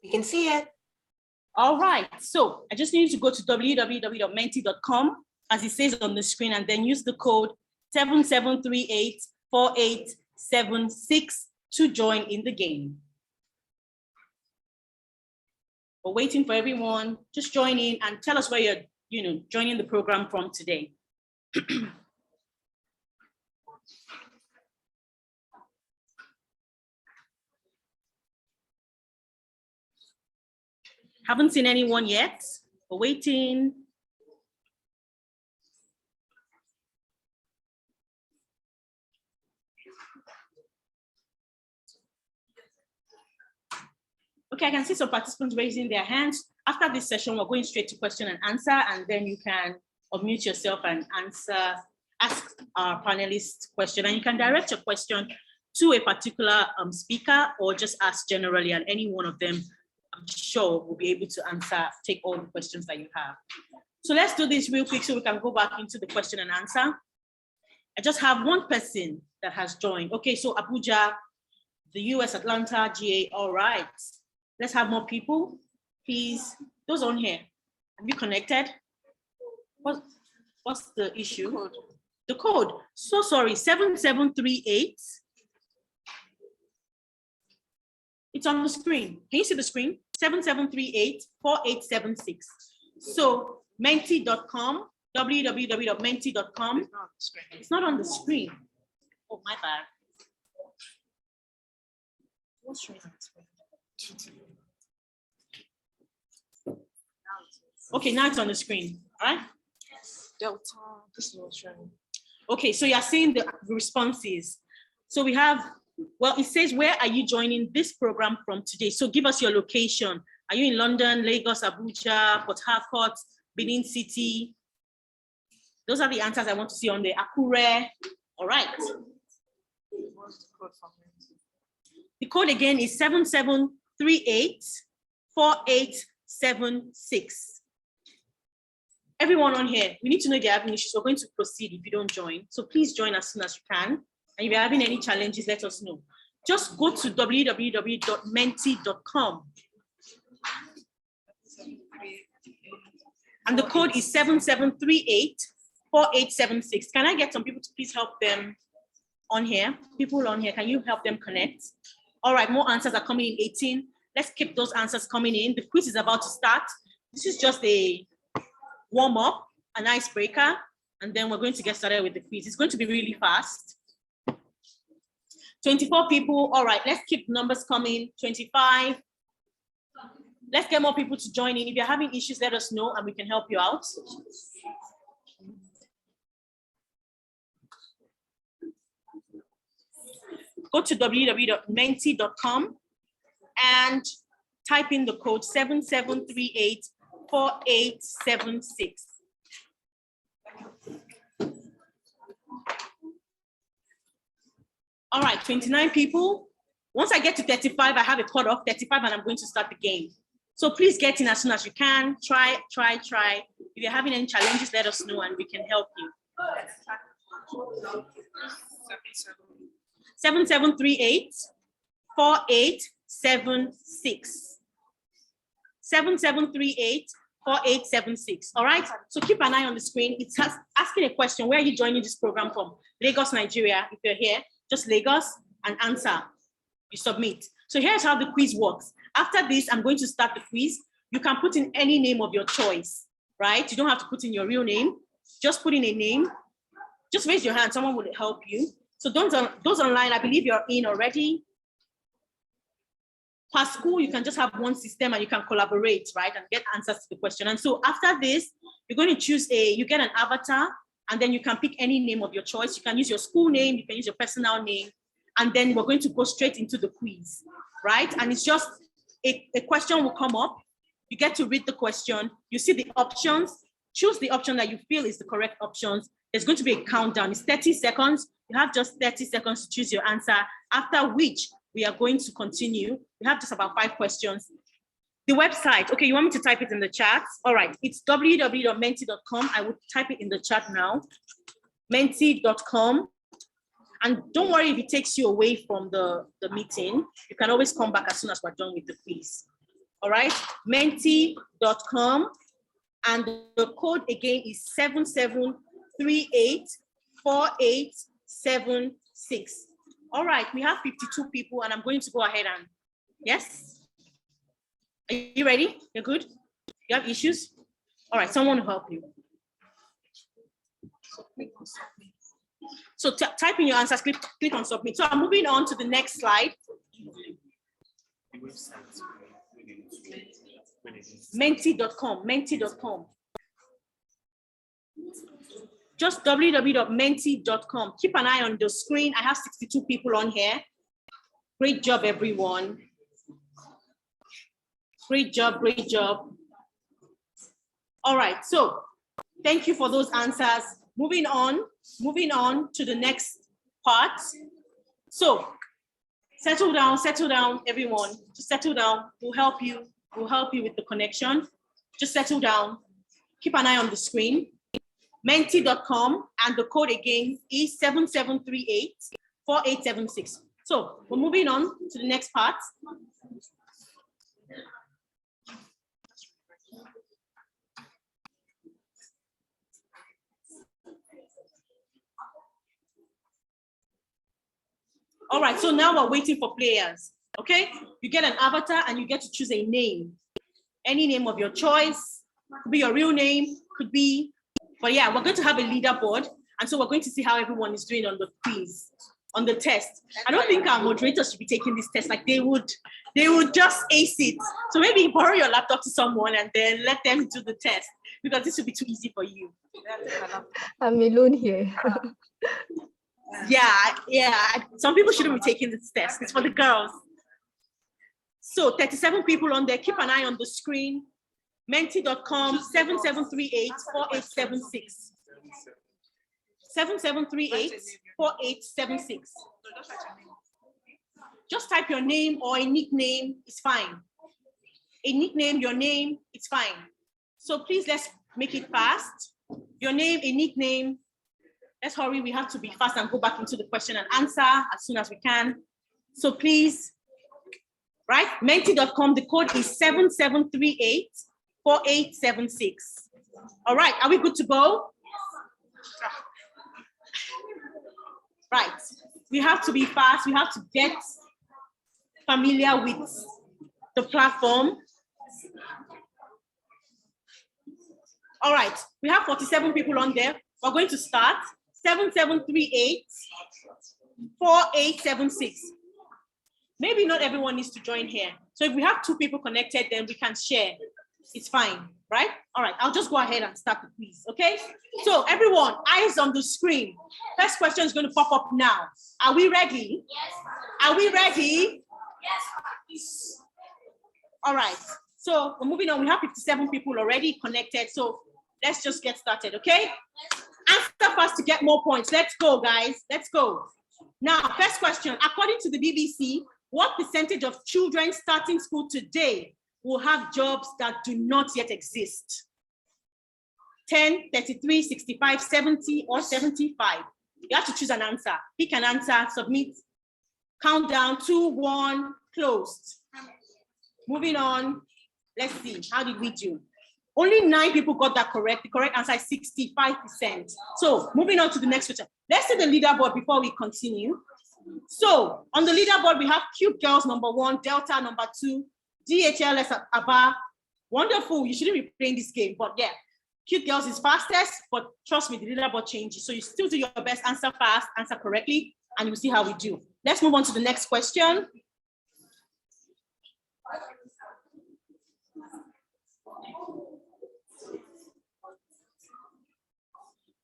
We can see it. All right, so I just need you to go to www.menti.com as it says on the screen, and then use the code 77384876 to join in the game. We're waiting for everyone. Just join in and tell us where you're joining the program from today. Haven't seen anyone yet. We're waiting. Okay, I can see some participants raising their hands. After this session, we're going straight to question and answer, and then you can unmute yourself and ask our panelist question. And you can direct your question to a particular speaker or just ask generally, and any one of them, I'm sure, will be able to take all the questions that you have. So let's do this real quick so we can go back into the question and answer. I just have one person that has joined. Okay, so Abuja, the US, Atlanta, GA, all right. Let's have more people, please. Those on here, have you connected? What's the issue? The code. So sorry, 7738. It's on the screen. Can you see the screen? 77384876. So menti.com, www.menti.com. It's not on the screen. Oh, my bad. What's showing on the screen? Okay, now it's on the screen. All right. Delta, this is what's showing. Okay, so you're seeing the responses. So we have, well, it says, where are you joining this program from today? So give us your location. Are you in London, Lagos, Abuja, Port Harcourt, Benin City? Those are the answers I want to see on the Akure. All right. The code again is 77384876. everyone on here, we need to know if you're having issues. We're going to proceed if you don't join. So please join as soon as you can. And if you're having any challenges, let us know. Just go to www.menti.com. And the code is 7738-4876. Can I get some people to please help them on here? People on here, can you help them connect? All right, more answers are coming in 18. Let's keep those answers coming in. The quiz is about to start. This is just a warm up, an icebreaker, and then we're going to get started with the quiz. It's going to be really fast. 24 people. All right, let's keep numbers coming. 25. Let's get more people to join in. If you're having issues, let us know and we can help you out. Go to www.menti.com and type in the code 7738-4876. All right, 29 people. Once I get to 35, I have a cutoff, 35, and I'm going to start the game. So please get in as soon as you can. Try. If you're having any challenges, let us know and we can help you. 7738-4876. 7738-4876. All right. So keep an eye on the screen. It's asking a question. Where are you joining this program from? Lagos, Nigeria. If you're here, just Lagos and answer. You submit. So here's how the quiz works. After this, I'm going to start the quiz. You can put in any name of your choice, right? You don't have to put in your real name. Just put in a name. Just raise your hand. Someone will help you. So those online, I believe you're in already. Per school, you can just have one system and you can collaborate, right? And get answers to the question. And so after this, you're going to choose you get an avatar, and then you can pick any name of your choice. You can use your school name, you can use your personal name, and then we're going to go straight into the quiz, right? And it's just a question will come up. You get to read the question. You see the options. Choose the option that you feel is the correct options. There's going to be a countdown. It's 30 seconds. You have just 30 seconds to choose your answer, after which we are going to continue. We have just about 5 questions. The website, okay, you want me to type it in the chat? All right, it's www.menti.com. I will type it in the chat now. Menti.com. And don't worry if it takes you away from the meeting. You can always come back as soon as we're done with the quiz. All right, Menti.com. And the code again is 7738-4876. All right, we have 52 people and I'm going to go ahead and, yes? Are you ready? You're good? You have issues? All right, someone will help you. So type in your answers, click on submit. So I'm moving on to the next slide. Menti.com. Just www.menti.com. Keep an eye on the screen. I have 62 people on here. Great job, everyone. Great job. All right, so thank you for those answers. Moving on to the next part. So settle down, everyone. Just settle down. We'll help you with the connection. Just settle down. Keep an eye on the screen. Menti.com, and the code again is 7738-4876. So we're moving on to the next part. All right, so now we're waiting for players, okay? You get an avatar and you get to choose a name. Any name of your choice, could be your real name, could be, but yeah, we're going to have a leaderboard. And so we're going to see how everyone is doing on the quiz, on the test. I don't think our moderators should be taking this test, like they would just ace it. So maybe borrow your laptop to someone and then let them do the test, because this will be too easy for you. I'm alone here. Yeah. Some people shouldn't be taking this test. It's for the girls. So 37 people on there. Keep an eye on the screen. Menti.com 7738-4876. 7738-4876. Just type your name or a nickname. It's fine. A nickname, your name, it's fine. So please let's make it fast. Your name, a nickname. Let's hurry, we have to be fast and go back into the question and answer as soon as we can. So please, right? Menti.com, the code is 7738-4876. All right, are we good to go? Right, we have to be fast. We have to get familiar with the platform. All right, we have 47 people on there. We're going to start. 7738-4876. Maybe not everyone needs to join here. So if we have 2 people connected, then we can share. It's fine, right? All right, I'll just go ahead and start the quiz, okay? So everyone, eyes on the screen. First question is going to pop up now. Are we ready? Yes. Are we ready? Yes. All right, so we're moving on. We have 57 people already connected, so let's just get started, okay? Answer fast to get more points. Let's go, guys. Let's go. Now, first question. According to the BBC, what percentage of children starting school today will have jobs that do not yet exist? 10, 33, 65, 70, or 75? You have to choose an answer. Pick an answer, submit. Countdown, 2, 1, closed. Moving on. Let's see. How did we do? Only 9 people got that correct. The correct answer is 65%. So moving on to the next question. Let's see the leaderboard before we continue. So on the leaderboard, we have Cute Girls number 1, Delta number 2, DHLS Aba. Wonderful. You shouldn't be playing this game, but yeah. Cute Girls is fastest, but trust me, the leaderboard changes. So you still do your best, answer fast, answer correctly, and we'll see how we do. Let's move on to the next question.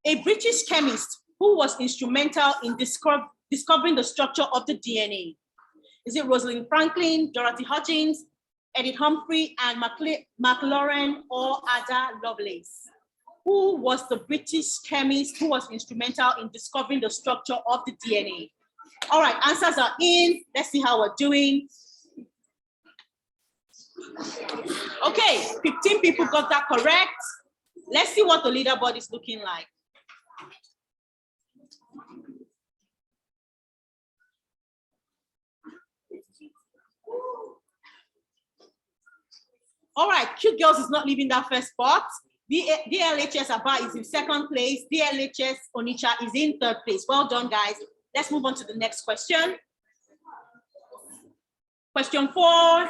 A British chemist who was instrumental in discovering the structure of the DNA. Is it Rosalind Franklin, Dorothy Hodgins, Edith Humphrey, and McLaurin, or Ada Lovelace? Who was the British chemist who was instrumental in discovering the structure of the DNA? All right, answers are in. Let's see how we're doing. Okay, 15 people got that correct. Let's see what the leaderboard is looking like. All right, Cute Girls is not leaving that first spot. DLHS Aba is in 2nd place. DLHS Onitsha is in 3rd place. Well done, guys. Let's move on to the next question. Question 4.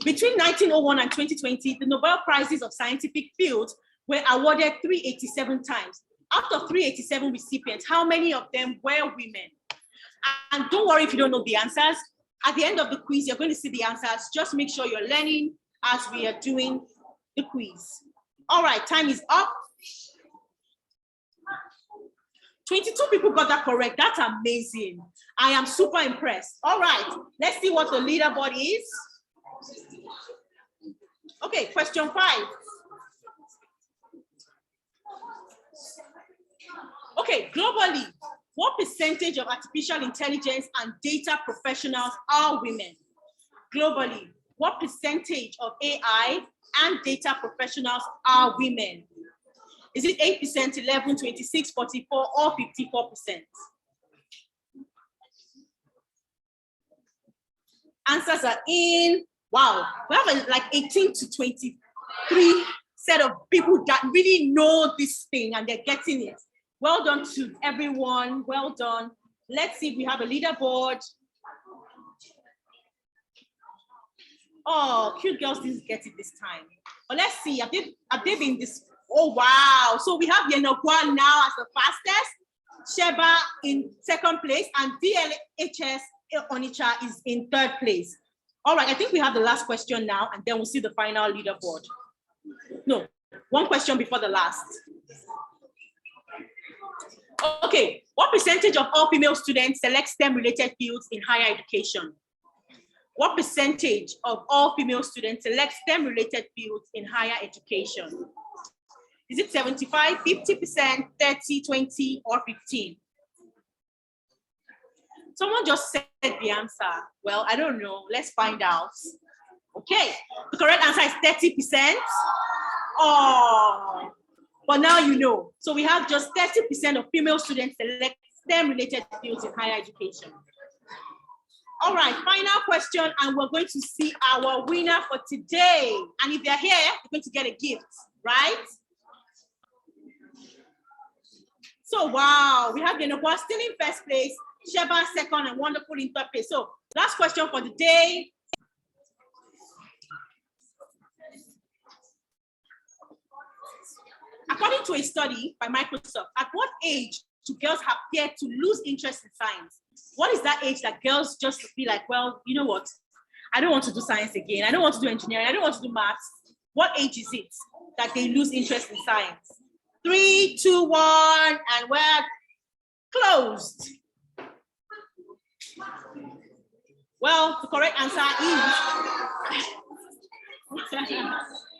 Between 1901 and 2020, the Nobel Prizes of scientific fields were awarded 387 times. Out of 387 recipients, how many of them were women? And don't worry if you don't know the answers. At the end of the quiz, you're going to see the answers. Just make sure you're learning as we are doing the quiz. All right, time is up. 22 people got that correct. That's amazing. I am super impressed. All right, let's see what the leaderboard is. Okay, question 5. Okay, globally, what percentage of artificial intelligence and data professionals are women? Globally, what percentage of AI and data professionals are women? Is it 8%, 11, 26, 44, or 54%? Answers are in. Wow, we have like 18 to 23 set of people that really know this thing and they're getting it. Well done to everyone, well done. Let's see if we have a leaderboard. Oh, Cute Girls didn't get it this time. But let's see, have they been this? Oh, wow. So we have Yenogwa now as the fastest, Sheba in 2nd place, and DLHS Onitsha is in 3rd place. All right, I think we have the last question now, and then we'll see the final leaderboard. No, one question before the last. Okay, what percentage of all female students select STEM-related fields in higher education? What percentage of all female students select STEM-related fields in higher education? Is it 75, 50%, 30, 20, or 15? Someone just said the answer. Well, I don't know. Let's find out. Okay, the correct answer is 30%. Oh, but now you know. So we have just 30% of female students select STEM-related fields in higher education. All right, final question, and we're going to see our winner for today. And if they're here, they're going to get a gift, right? So, wow, we have Denokwa still in first place, Sheba second, and Wonderful in third place. So, last question for the day. According to a study by Microsoft, at what age do girls appear to lose interest in science? What is that age that girls just be like, well, you know what? I don't want to do science again. I don't want to do engineering. I don't want to do maths. What age is it that they lose interest in science? 3, 2, 1, and we're closed. Well, the correct answer is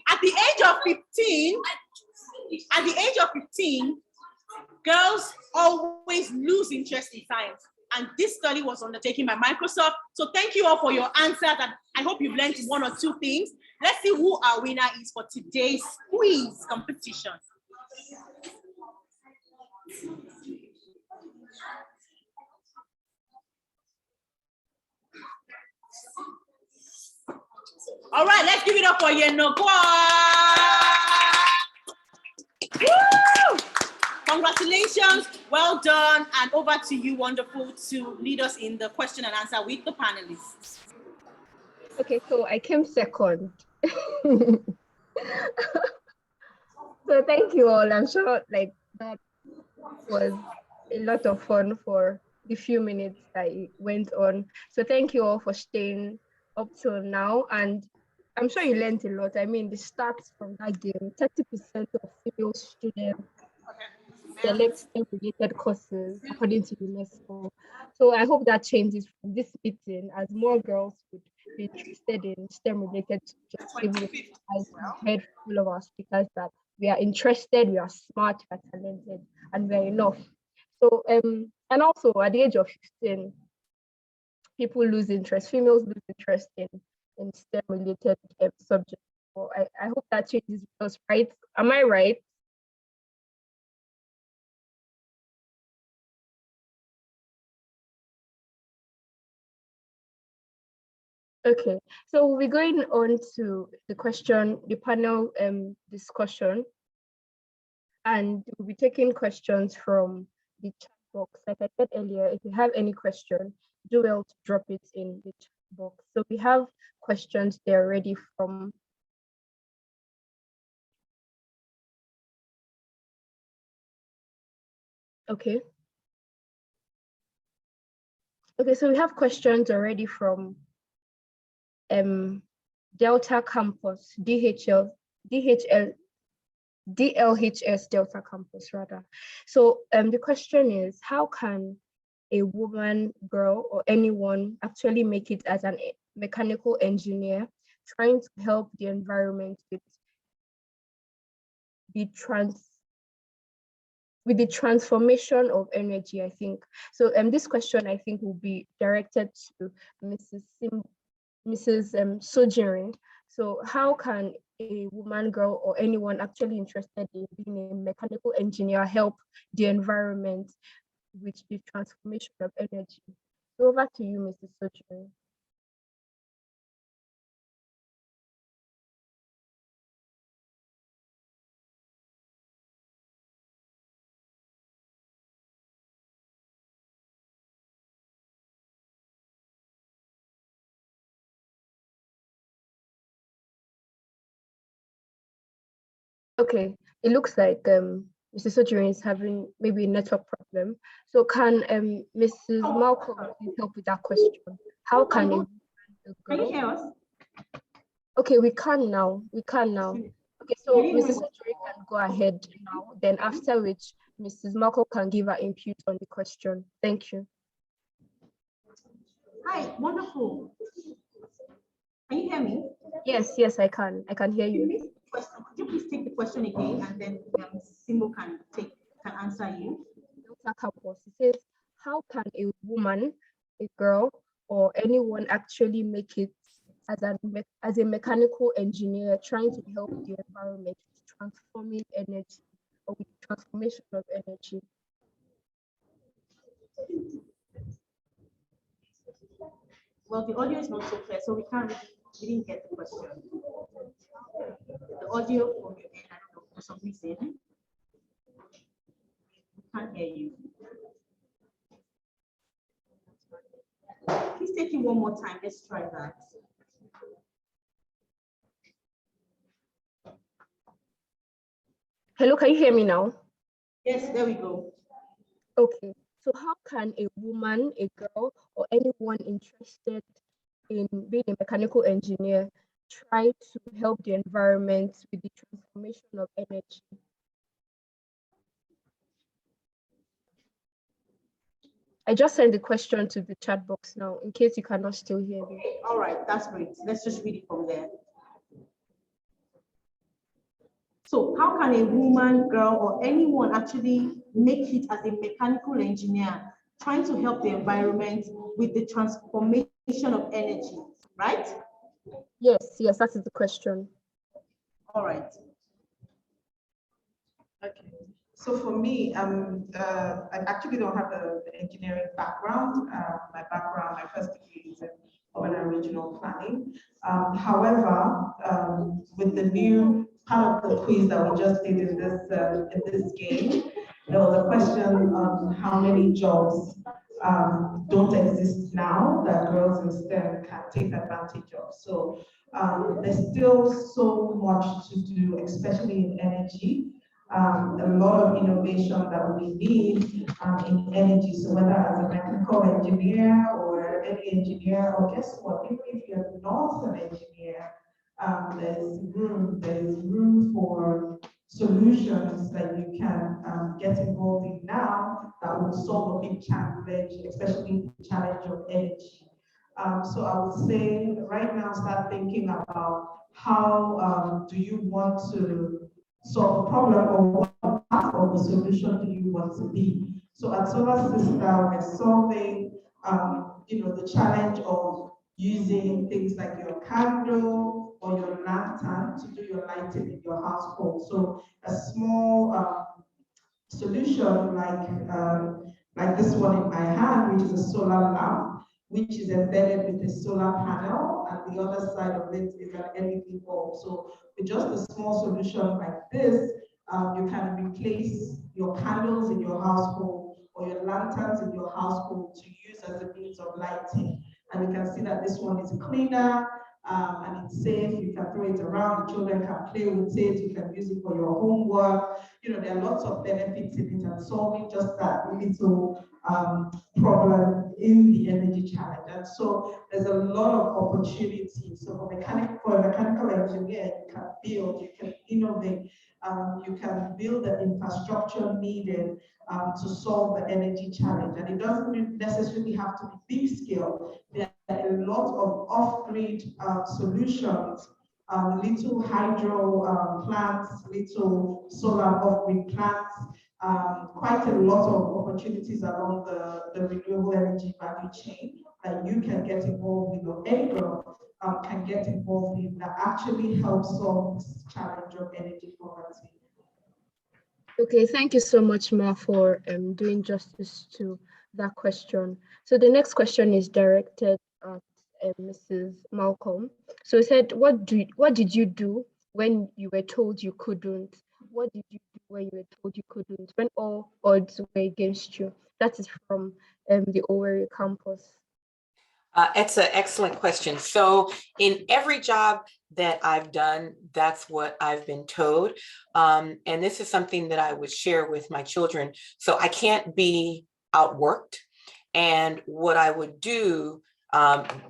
at the age of 15. At the age of 15, girls always lose interest in science. And this study was undertaken by Microsoft. So thank you all for your answers. And I hope you've learned 1 or 2 things. Let's see who our winner is for today's quiz competition. All right, let's give it up for Yenokwa. Woo! Congratulations, well done, and over to you, Wonderful, to lead us in the question and answer with the panelists. Okay, so I came second. So thank you all. I'm sure like that was a lot of fun for the few minutes that it went on. So thank you all for staying up till now. And I'm sure you learned a lot. I mean, the stats from that game, 30% of female students select STEM-related courses according to UNESCO. So I hope that changes from this meeting as more girls would be interested in STEM-related subjects. Even if I've heard from all of our speakers that we are interested, we are smart, we are talented, and we are enough. So, and also at the age of 15, people lose interest, females lose interest in STEM-related subjects. So I hope that changes because, right? Am I right? Okay, so we're going on to the panel discussion, and we'll be taking questions from the chat box. Like I said earlier, if you have any question, do well to drop it in the chat box. So we have questions there ready from Okay, so we have questions already from Delta Campus, DLHS Delta Campus rather. So the question is, how can a woman, girl, or anyone actually make it as a mechanical engineer trying to help the environment with the transformation of energy, I think. So this question, I think, will be directed to Mrs. Sojinrin. So how can a woman, girl, or anyone actually interested in being a mechanical engineer help the environment with the transformation of energy? So over to you, Mrs. Sojinrin. Okay, it looks like Mrs. Sojinrin is having maybe a network problem. So can Mrs. Malcolm please help with that question? How can a girl... Can you hear us? Okay, we can now. Okay, so Mrs. Sojinrin can go ahead now. Then after which Mrs. Malcolm can give her input on the question. Thank you. Hi, Wonderful. Can you hear me? Yes, I can. I can hear you. Could you please take the question again, and then Simbo can answer you. It says, how can a woman, a girl, or anyone actually make it as a mechanical engineer trying to help the environment with transforming energy or with the transformation of energy? Well, the audio is not so clear, so we didn't get the question. The audio from your end, I don't know, for some reason, we can't hear you. Please take it one more time. Let's try that. Hello, can you hear me now? Yes, there we go. Okay, so how can a woman, a girl, or anyone interested in being a mechanical engineer try to help the environment with the transformation of energy? I just sent the question to the chat box now, in case you cannot still hear me. All right, that's great. Let's just read it from there. So how can a woman, girl, or anyone actually make it as a mechanical engineer trying to help the environment with the transformation of energy, right? Yes, that is the question. All right. Okay. So for me, I actually don't have the engineering background. My first degree is in urban and regional planning. However, with the new part of the quiz that we just did in this game, there was a question on how many jobs don't exist now that girls in STEM can take advantage of. So there's still so much to do, especially in energy. A lot of innovation that we need in energy. So whether as a mechanical engineer or any engineer, or guess what, even if you're not an engineer, there's room for solutions that you can get involved in now that will solve a big challenge, especially the challenge of energy. So I would say right now, start thinking about how do you want to solve a problem, or what part of the solution do you want to be? So at Solar System, we're solving the challenge of using things like your candle or your lantern to do your lighting in your household. So a small solution like this one in my hand, which is a solar lamp, which is embedded with a solar panel, and the other side of it is an LED bulb. So with just a small solution like this, you can replace your candles in your household or your lanterns in your household to use as a means of lighting. And you can see that this one is cleaner and it's safe. You can throw it around, the children can play with it, you can use it for your homework. There are lots of benefits in it, and solving just that little problem in the energy challenge. And so there's a lot of opportunities. So for a mechanical engineer, you can build, you can innovate, you can build the infrastructure needed to solve the energy challenge. And it doesn't necessarily have to be big scale. There are a lot of off-grid solutions, little hydro plants, little solar off-grid plants, quite a lot of opportunities along the renewable energy value chain that you can get involved with, or any girl can get involved in, that actually helps solve this challenge of energy poverty. Okay, thank you so much, Ma, for doing justice to that question. So the next question is directed at Mrs. Malcolm. So it said, what did you do when you were told you couldn't? What did you do when you were told you couldn't, when all odds were against you? That is from the Owerri campus. It's an excellent question. So in every job that I've done, that's what I've been told. And this is something that I would share with my children. So I can't be outworked. And what I would do,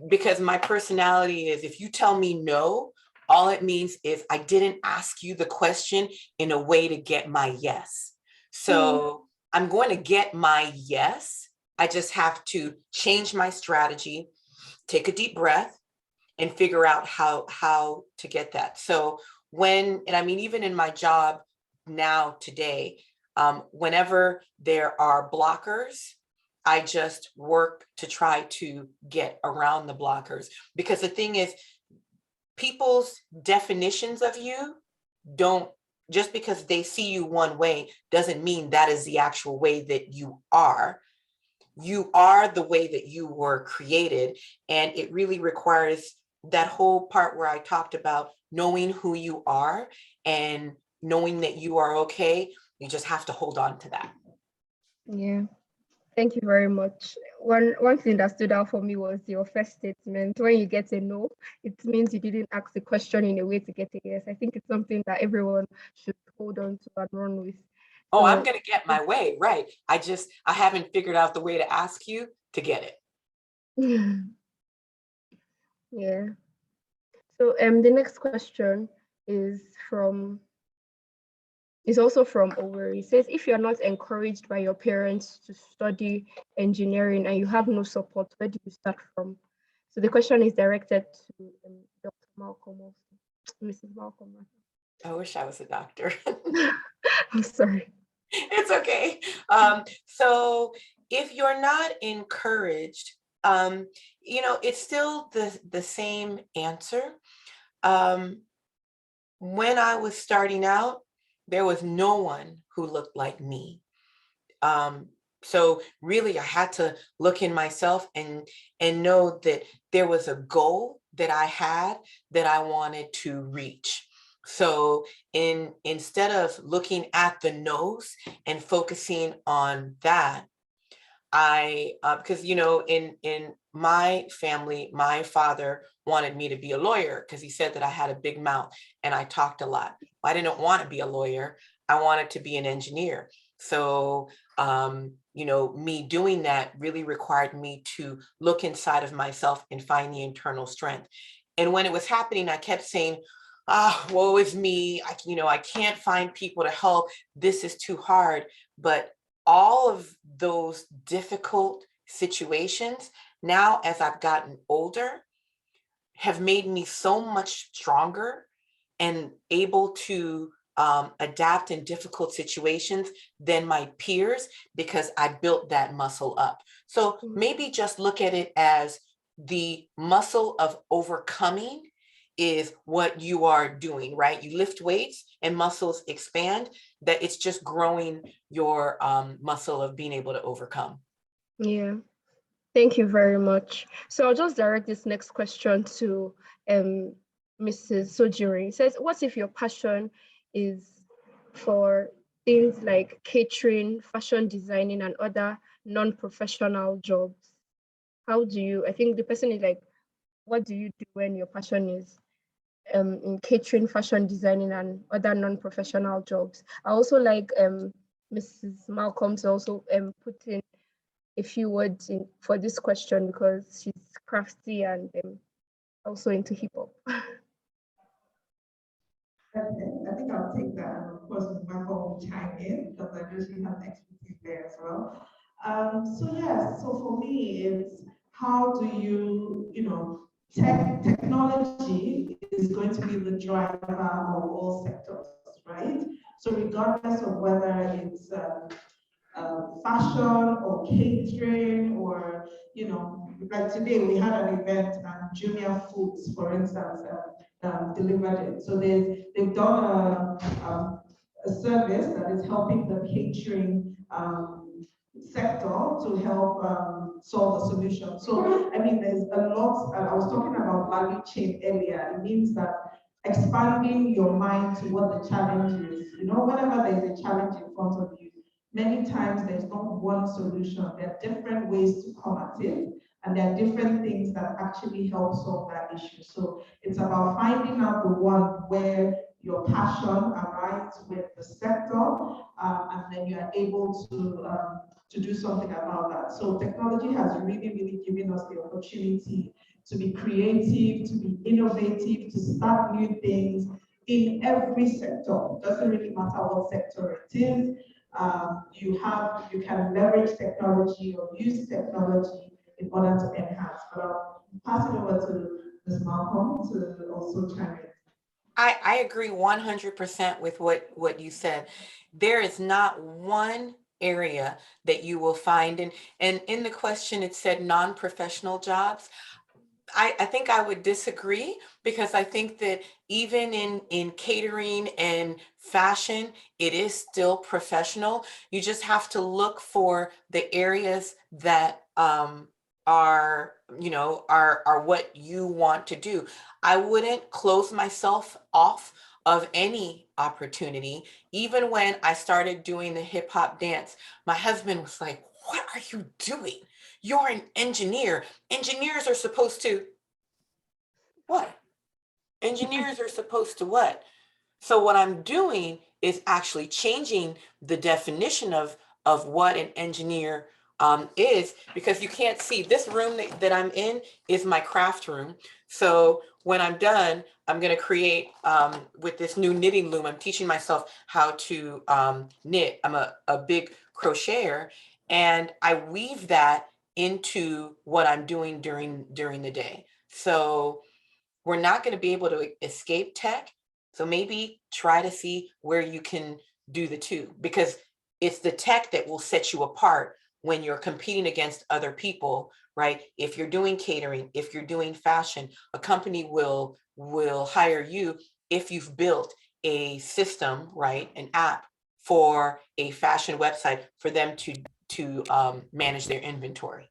because my personality is, if you tell me no, all it means is I didn't ask you the question in a way to get my yes. So I'm going to get my yes. I just have to change my strategy, take a deep breath, and figure out how to get that. So even in my job now today, whenever there are blockers, I just work to try to get around the blockers. Because the thing is, people's definitions of you don't, just because they see you one way doesn't mean that is the actual way that you are. You are the way that you were created. And it really requires that whole part where I talked about knowing who you are and knowing that you are okay. You just have to hold on to that. Yeah. Thank you very much. One thing that stood out for me was your first statement. When you get a no, it means you didn't ask the question in a way to get a yes. I think it's something that everyone should hold on to and run with. Oh, I'm going to get my way, right? I haven't figured out the way to ask you to get it. Yeah. So the next question is also from Owerri. It says, if you're not encouraged by your parents to study engineering and you have no support, where do you start from? So the question is directed to Dr. Malcolm also, Mrs. Malcolm. I wish I was a doctor. I'm sorry. It's okay. So if you're not encouraged, it's still the same answer. When I was starting out, there was no one who looked like me. So really I had to look in myself and know that there was a goal that I had that I wanted to reach. So instead of looking at the nose and focusing on that, because in my family, my father wanted me to be a lawyer because he said that I had a big mouth and I talked a lot. I didn't want to be a lawyer. I wanted to be an engineer. So, me doing that really required me to look inside of myself and find the internal strength. And when it was happening, I kept saying, woe is me. I can't find people to help. This is too hard. But all of those difficult situations, now as I've gotten older, have made me so much stronger and able to adapt in difficult situations than my peers, because I built that muscle up. So maybe just look at it as the muscle of overcoming is what you are doing, right? You lift weights and muscles expand, that it's just growing your muscle of being able to overcome. Yeah, thank you very much. So I'll just direct this next question to Mrs. Sojinrin. It says, what if your passion is for things like catering, fashion designing, and other non-professional jobs? How do you, I think the person is like, what do you do when your passion is in catering, fashion designing, and other non-professional jobs? I also like Mrs. Malcolm to also put in a few words in for this question, because she's crafty and also into hip hop. Okay, I think I'll take that, and of course, Michael will chime in because I know she has expertise there as well. So for me, it's how do technology is going to be the driver of all sectors, right? So regardless of whether it's fashion or catering or, like today we had an event and Junior Foods, for instance, delivered it. So they've done a service that is helping the catering sector to help solve the solution. So, I mean, there's a lot, I was talking about value chain earlier. It means that expanding your mind to what the challenge is. Whenever there's a challenge in front of you, many times there's not one solution. There are different ways to come at it, and there are different things that actually help solve that issue. So it's about finding out the one where your passion aligns with the sector, and then you are able to do something about that. So technology has really, really given us the opportunity to be creative, to be innovative, to start new things in every sector. It doesn't really matter what sector it is. You can leverage technology or use technology in order to enhance. But I'll pass it over to Ms. Malcolm to also chime in. I agree 100% with what you said. There is not one area that you will find, and in the question it said non-professional jobs. I think I would disagree, because I think that even in catering and fashion, it is still professional. You just have to look for the areas that are, you know, are what you want to do. I wouldn't close myself off of any opportunity. Even when I started doing the hip hop dance, my husband was like, "What are you doing? You're an engineer. Engineers are supposed to," what? Engineers are supposed to what? So what I'm doing is actually changing the definition of what an engineer is, because you can't see this room that I'm in is my craft room. So when I'm done, I'm going to create with this new knitting loom. I'm teaching myself how to knit. I'm a big crocheter, and I weave that into what I'm doing during the day. So we're not going to be able to escape tech. So maybe try to see where you can do the two, because it's the tech that will set you apart when you're competing against other people, right? If you're doing catering, if you're doing fashion, a company will hire you if you've built a system, right? An app for a fashion website for them to manage their inventory.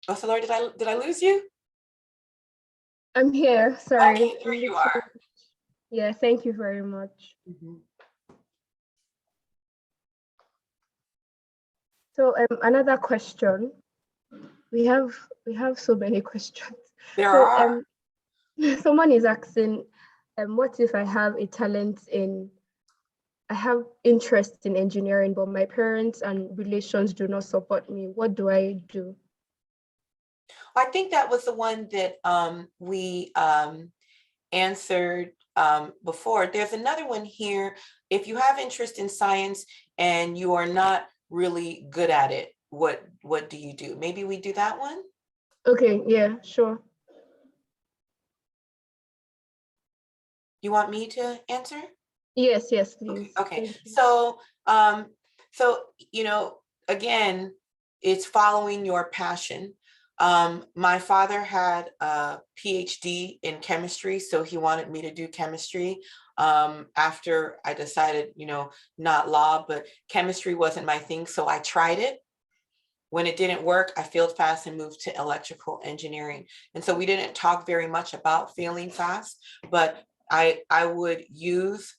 Osalor, did I lose you? I'm here, sorry. Okay, there you are. Yeah, thank you very much. So another question. We have so many questions. There are. Someone is asking, what if I have I have interest in engineering, but my parents and relations do not support me. What do I do? I think that was the one that we answered before. There's another one here. If you have interest in science and you are not really good at it, what do you do? Maybe we do that one? Okay, yeah, sure. You want me to answer? Yes, please. Okay. So you know, again, it's following your passion. My father had a PhD in chemistry, so he wanted me to do chemistry. After I decided, you know, not law, but chemistry wasn't my thing, so I tried it. When it didn't work, I failed fast and moved to electrical engineering. And so we didn't talk very much about failing fast, but I would use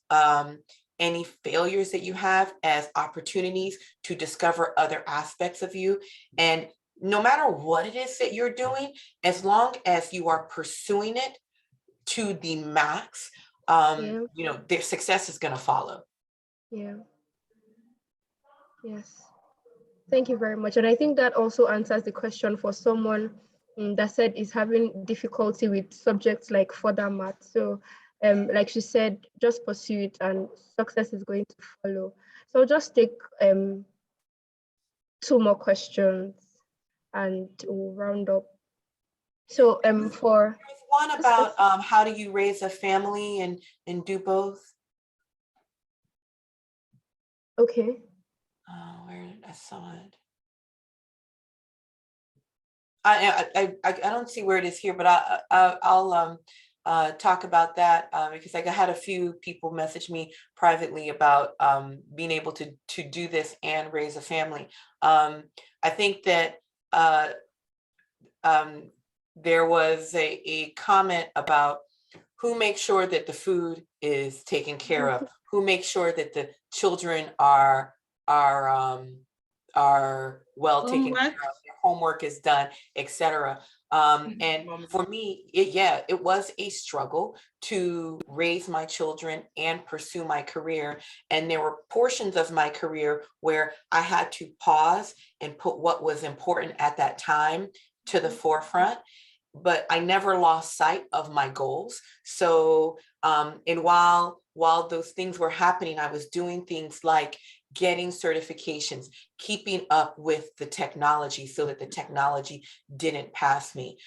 any failures that you have as opportunities to discover other aspects of you. And no matter what it is that you're doing, as long as you are pursuing it to the max, you know, their success is going to follow. Yeah. Yes. Thank you very much. And I think that also answers the question for someone that said is having difficulty with subjects like further math. So like she said, just pursue it and success is going to follow. So I'll just take 2 more questions and we'll round up. So for there's one about how do you raise a family and do both? Okay. Where I saw it. I don't see where it is here, but I'll talk about that because I had a few people message me privately about being able to do this and raise a family. I think that there was a comment about who makes sure that the food is taken care of, who makes sure that the children are well taken care of, their homework is done, etc. And for me, it was a struggle to raise my children and pursue my career. And there were portions of my career where I had to pause and put what was important at that time to the forefront. But I never lost sight of my goals. So, and while those things were happening, I was doing things like getting certifications, keeping up with the technology so that the technology didn't pass me.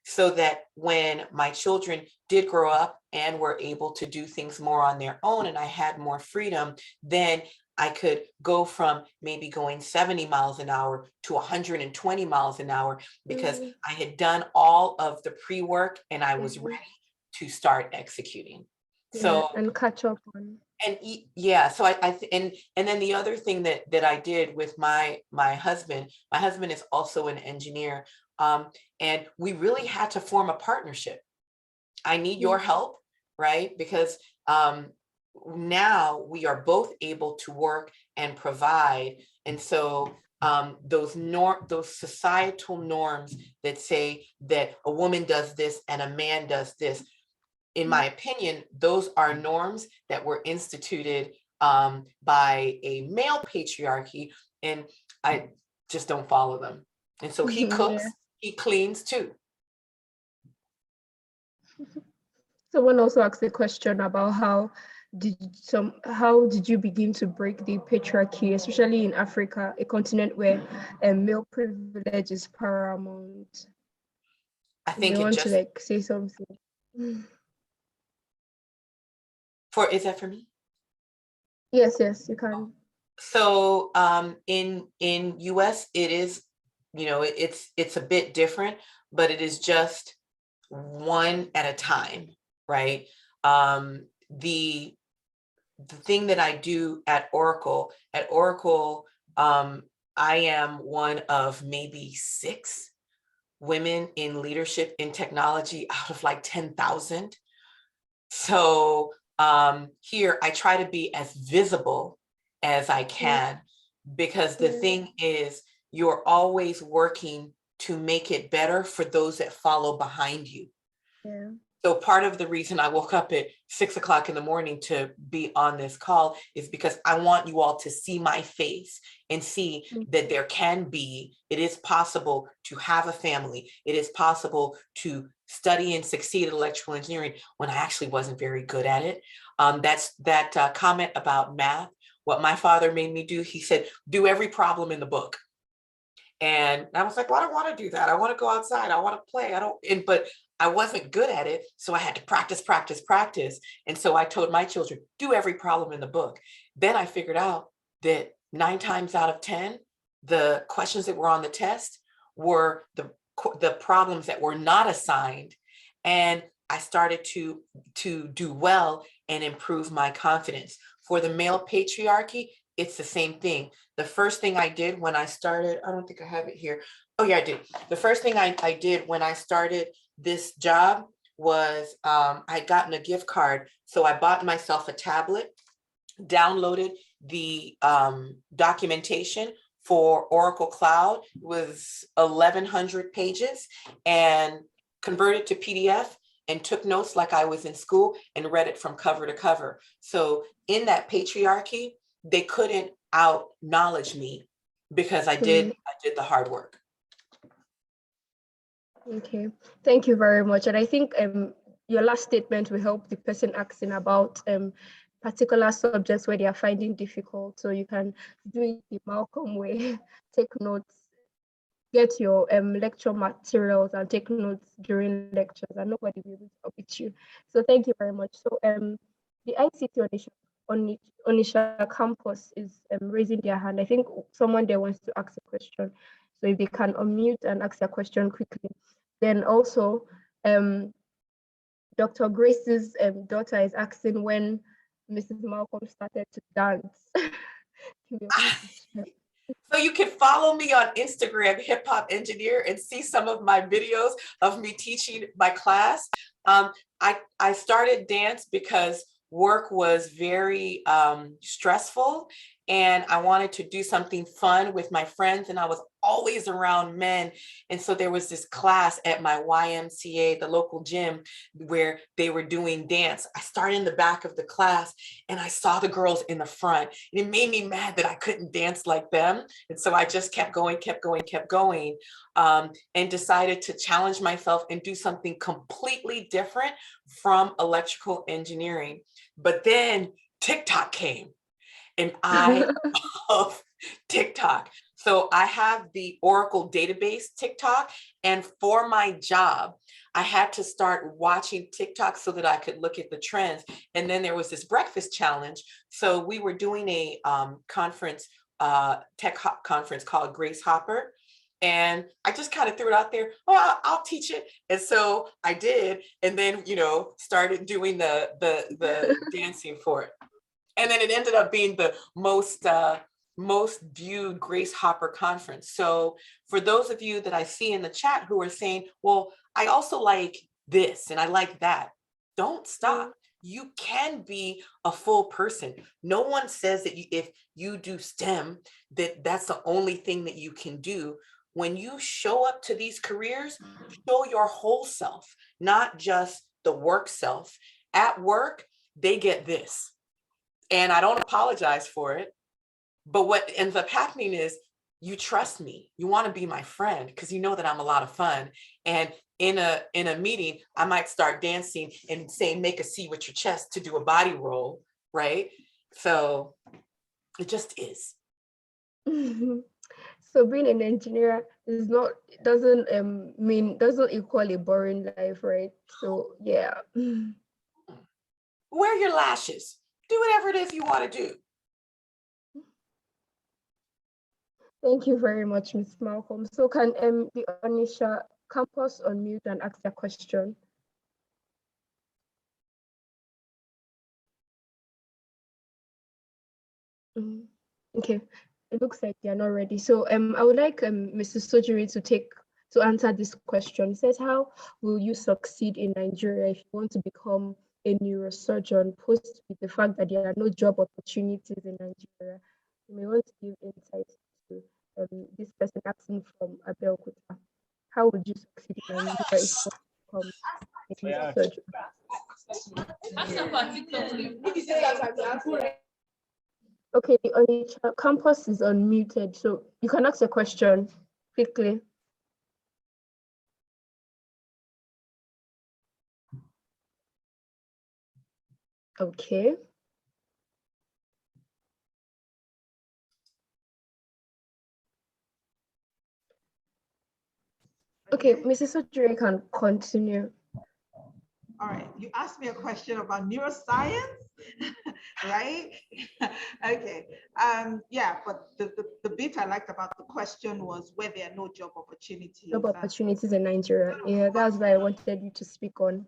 So that when my children did grow up and were able to do things more on their own and I had more freedom, then I could go from maybe going 70 miles an hour to 120 miles an hour because I had done all of the pre-work and I was ready to start executing. So and catch up on. And yeah, so and then the other thing that I did with my husband is also an engineer, and we really had to form a partnership. I need your help, right? Because now we are both able to work and provide, and so those societal norms that say that a woman does this and a man does this, in my opinion, those are norms that were instituted by a male patriarchy, and I just don't follow them. And so he cooks, he cleans too. Someone also asked a question about how did you begin to break the patriarchy, especially in Africa, a continent where male privilege is paramount. I think you want to like say something. Is that for me? Yes, you can. So in US, it is, it's a bit different, but it is just one at a time, right? The thing that I do at Oracle, I am one of maybe 6 women in leadership in technology out of like 10,000. So here I try to be as visible as I can, because the thing is, you're always working to make it better for those that follow behind you. Yeah. So part of the reason I woke up at 6 o'clock in the morning to be on this call is because I want you all to see my face and see that it is possible to have a family. It is possible to study and succeed at electrical engineering when I actually wasn't very good at it. That's that comment about math. What my father made me do, he said, do every problem in the book. And I was like, well, I don't want to do that. I want to go outside. I want to play. But I wasn't good at it. So I had to practice. And so I told my children, do every problem in the book. Then I figured out that 9 times out of 10, the questions that were on the test were the problems that were not assigned. And I started to do well and improve my confidence. For the male patriarchy, it's the same thing. The first thing I did when I started, I don't think I have it here. Oh yeah, I do. The first thing I did when I started this job was I'd gotten a gift card. So I bought myself a tablet, downloaded the documentation for Oracle Cloud. It was 1,100 pages, and converted to PDF and took notes like I was in school and read it from cover to cover. So in that patriarchy, they couldn't out knowledge me because I did the hard work. Okay, thank you very much. And I think your last statement will help the person asking about particular subjects where they are finding difficult. So you can do it the Malcolm way, take notes, get your lecture materials and take notes during lectures, and nobody will be able to help with you. So thank you very much. So the ICT Onitsha campus is raising their hand. I think someone there wants to ask a question. So if they can unmute and ask a question quickly. Then also, Dr. Grace's daughter is asking when Mrs. Malcolm started to dance. So you can follow me on Instagram, Hip Hop Engineer, and see some of my videos of me teaching my class. I started dance because work was very stressful, and I wanted to do something fun with my friends, and I was always around men. And so there was this class at my YMCA, the local gym, where they were doing dance. I started in the back of the class and I saw the girls in the front. And it made me mad that I couldn't dance like them. And so I just kept going, and decided to challenge myself and do something completely different from electrical engineering. But then TikTok came, and I love TikTok. So I have the Oracle database TikTok, and for my job, I had to start watching TikTok so that I could look at the trends. And then there was this breakfast challenge. So we were doing a conference, tech conference called Grace Hopper. And I just kind of threw it out there. Oh, I'll teach it. And so I did. And then, started doing the dancing for it. And then it ended up being the most viewed Grace Hopper conference. So for those of you that I see in the chat who are saying, well, I also like this and I like that, don't stop. You can be a full person. No one says that if you do STEM, that's the only thing that you can do. When you show up to these careers, show your whole self, not just the work self. At work, they get this. And I don't apologize for it. But what ends up happening is you trust me. You want to be my friend because you know that I'm a lot of fun. And in a meeting, I might start dancing and saying, make a C with your chest to do a body roll, right? So it just is. So being an engineer doesn't equal a boring life, right? So yeah. Wear your lashes. Do whatever it is you want to do. Thank you very much, Ms. Malcolm. So can the Onisha campus unmute and ask their question? Okay, it looks like they are not ready. So I would like Mrs. Sojinrin to answer this question. It says, how will you succeed in Nigeria if you want to become a neurosurgeon, post with the fact that there are no job opportunities in Nigeria? You may want to give insights to this person asking from Abeokuta. How would you succeed in Nigeria if you want to become a neurosurgeon? Okay, the Onitsha campus is unmuted, so you can ask a question quickly. Okay. Okay, Mrs. Sojinrin can continue. All right, you asked me a question about neuroscience, right? Okay, yeah, but the bit I liked about the question was where there are no job opportunities. Job opportunities in Nigeria. Yeah, that's what I wanted you to speak on.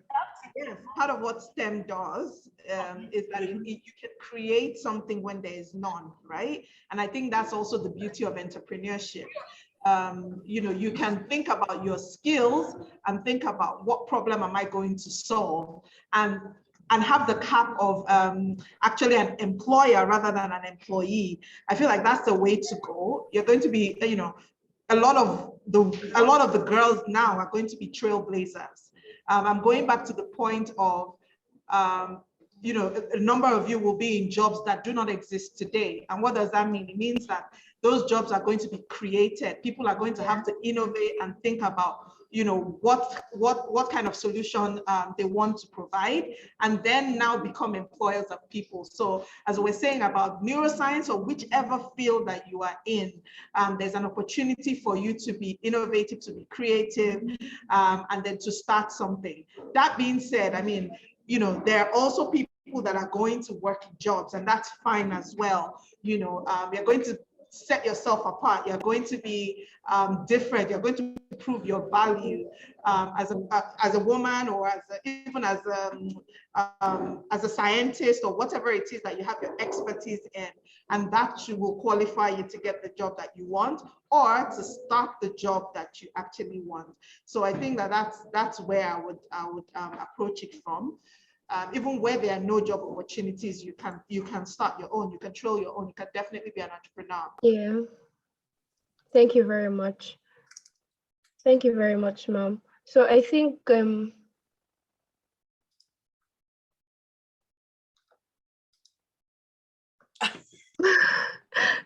Yes, part of what STEM does is that you can create something when there is none, right? And I think that's also the beauty of entrepreneurship. You can think about your skills and think about what problem am I going to solve, and have the cap of actually an employer rather than an employee. I feel like that's the way to go. You're going to be, a lot of the girls now are going to be trailblazers. I'm going back to the point of, a number of you will be in jobs that do not exist today. And what does that mean? It means that those jobs are going to be created. People are going to have to innovate and think about, what kind of solution they want to provide, and then now become employers of people. So as we're saying about neuroscience or whichever field that you are in, there's an opportunity for you to be innovative, to be creative, and then to start something. That being said, I mean, there are also people that are going to work jobs, and that's fine as well. You're going to set yourself apart. You're going to be different. You're going to prove your value as a woman, or even as a scientist, or whatever it is that you have your expertise in, and that will qualify you to get the job that you want, or to start the job that you actually want. So I think that's where I would approach it from. Even where there are no job opportunities, you can start your own, you control your own, you can definitely be an entrepreneur. Yeah. Thank you very much. Thank you very much, ma'am. So I think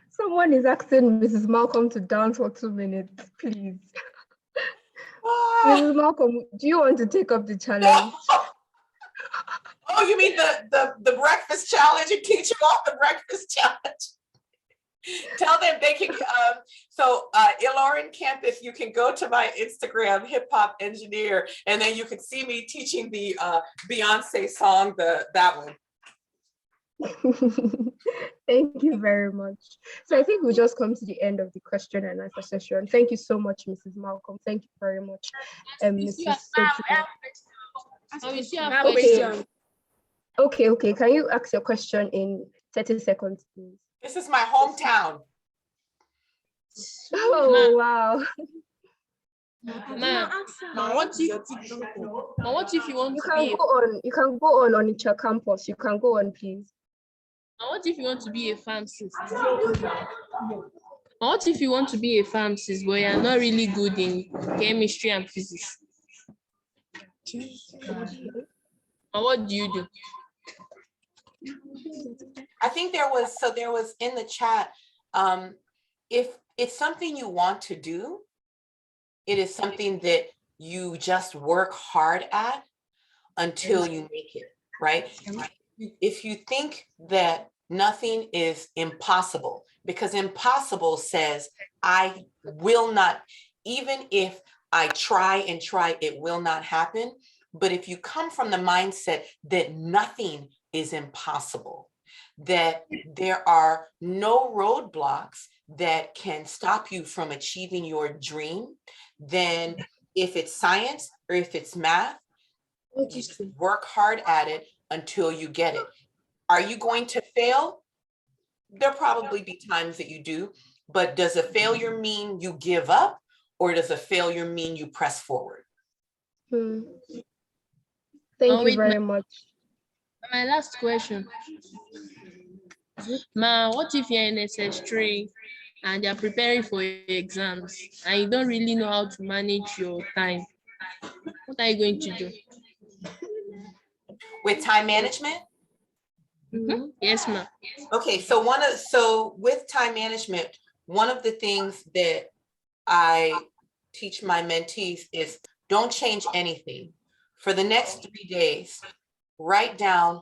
someone is asking Mrs. Malcolm to dance for 2 minutes, please. Mrs. Malcolm, do you want to take up the challenge? Oh, you mean the breakfast challenge and teach them off the breakfast challenge? Tell them they can. So Ilorin Kemp, if you can go to my Instagram, hip hop engineer, and then you can see me teaching the Beyonce song, that one. Thank you very much. So I think we'll just come to the end of the question and answer session. Thank you so much, Mrs. Malcolm. Thank you very much, Mrs. Sojinrin. Okay. Can you ask your question in 30 seconds, please? This is my hometown. Oh, wow. What if you want You to can be go on. You can go on Onitsha campus. You can go on, please. what if you want to be a pharmacist? What if you want to be a pharmacist, but you're not really good in chemistry and physics? Or what do you do? I think there was in the chat, if it's something you want to do, it is something that you just work hard at until you make it, right? If you think that nothing is impossible, because impossible says I will not, even if I try and try, it will not happen. But if you come from the mindset that nothing is impossible, that there are no roadblocks that can stop you from achieving your dream, then if it's science or if it's math, you just work hard at it until you get it. Are you going to fail? There'll probably be times that you do, but does a failure mean you give up, or does a failure mean you press forward? Thank you very much. My last question. Ma, what if you're in SS3 and you're preparing for your exams and you don't really know how to manage your time? What are you going to do? With time management? Yes, ma'am. Okay, so with time management, one of the things that I teach my mentees is don't change anything. For the next 3 days, write down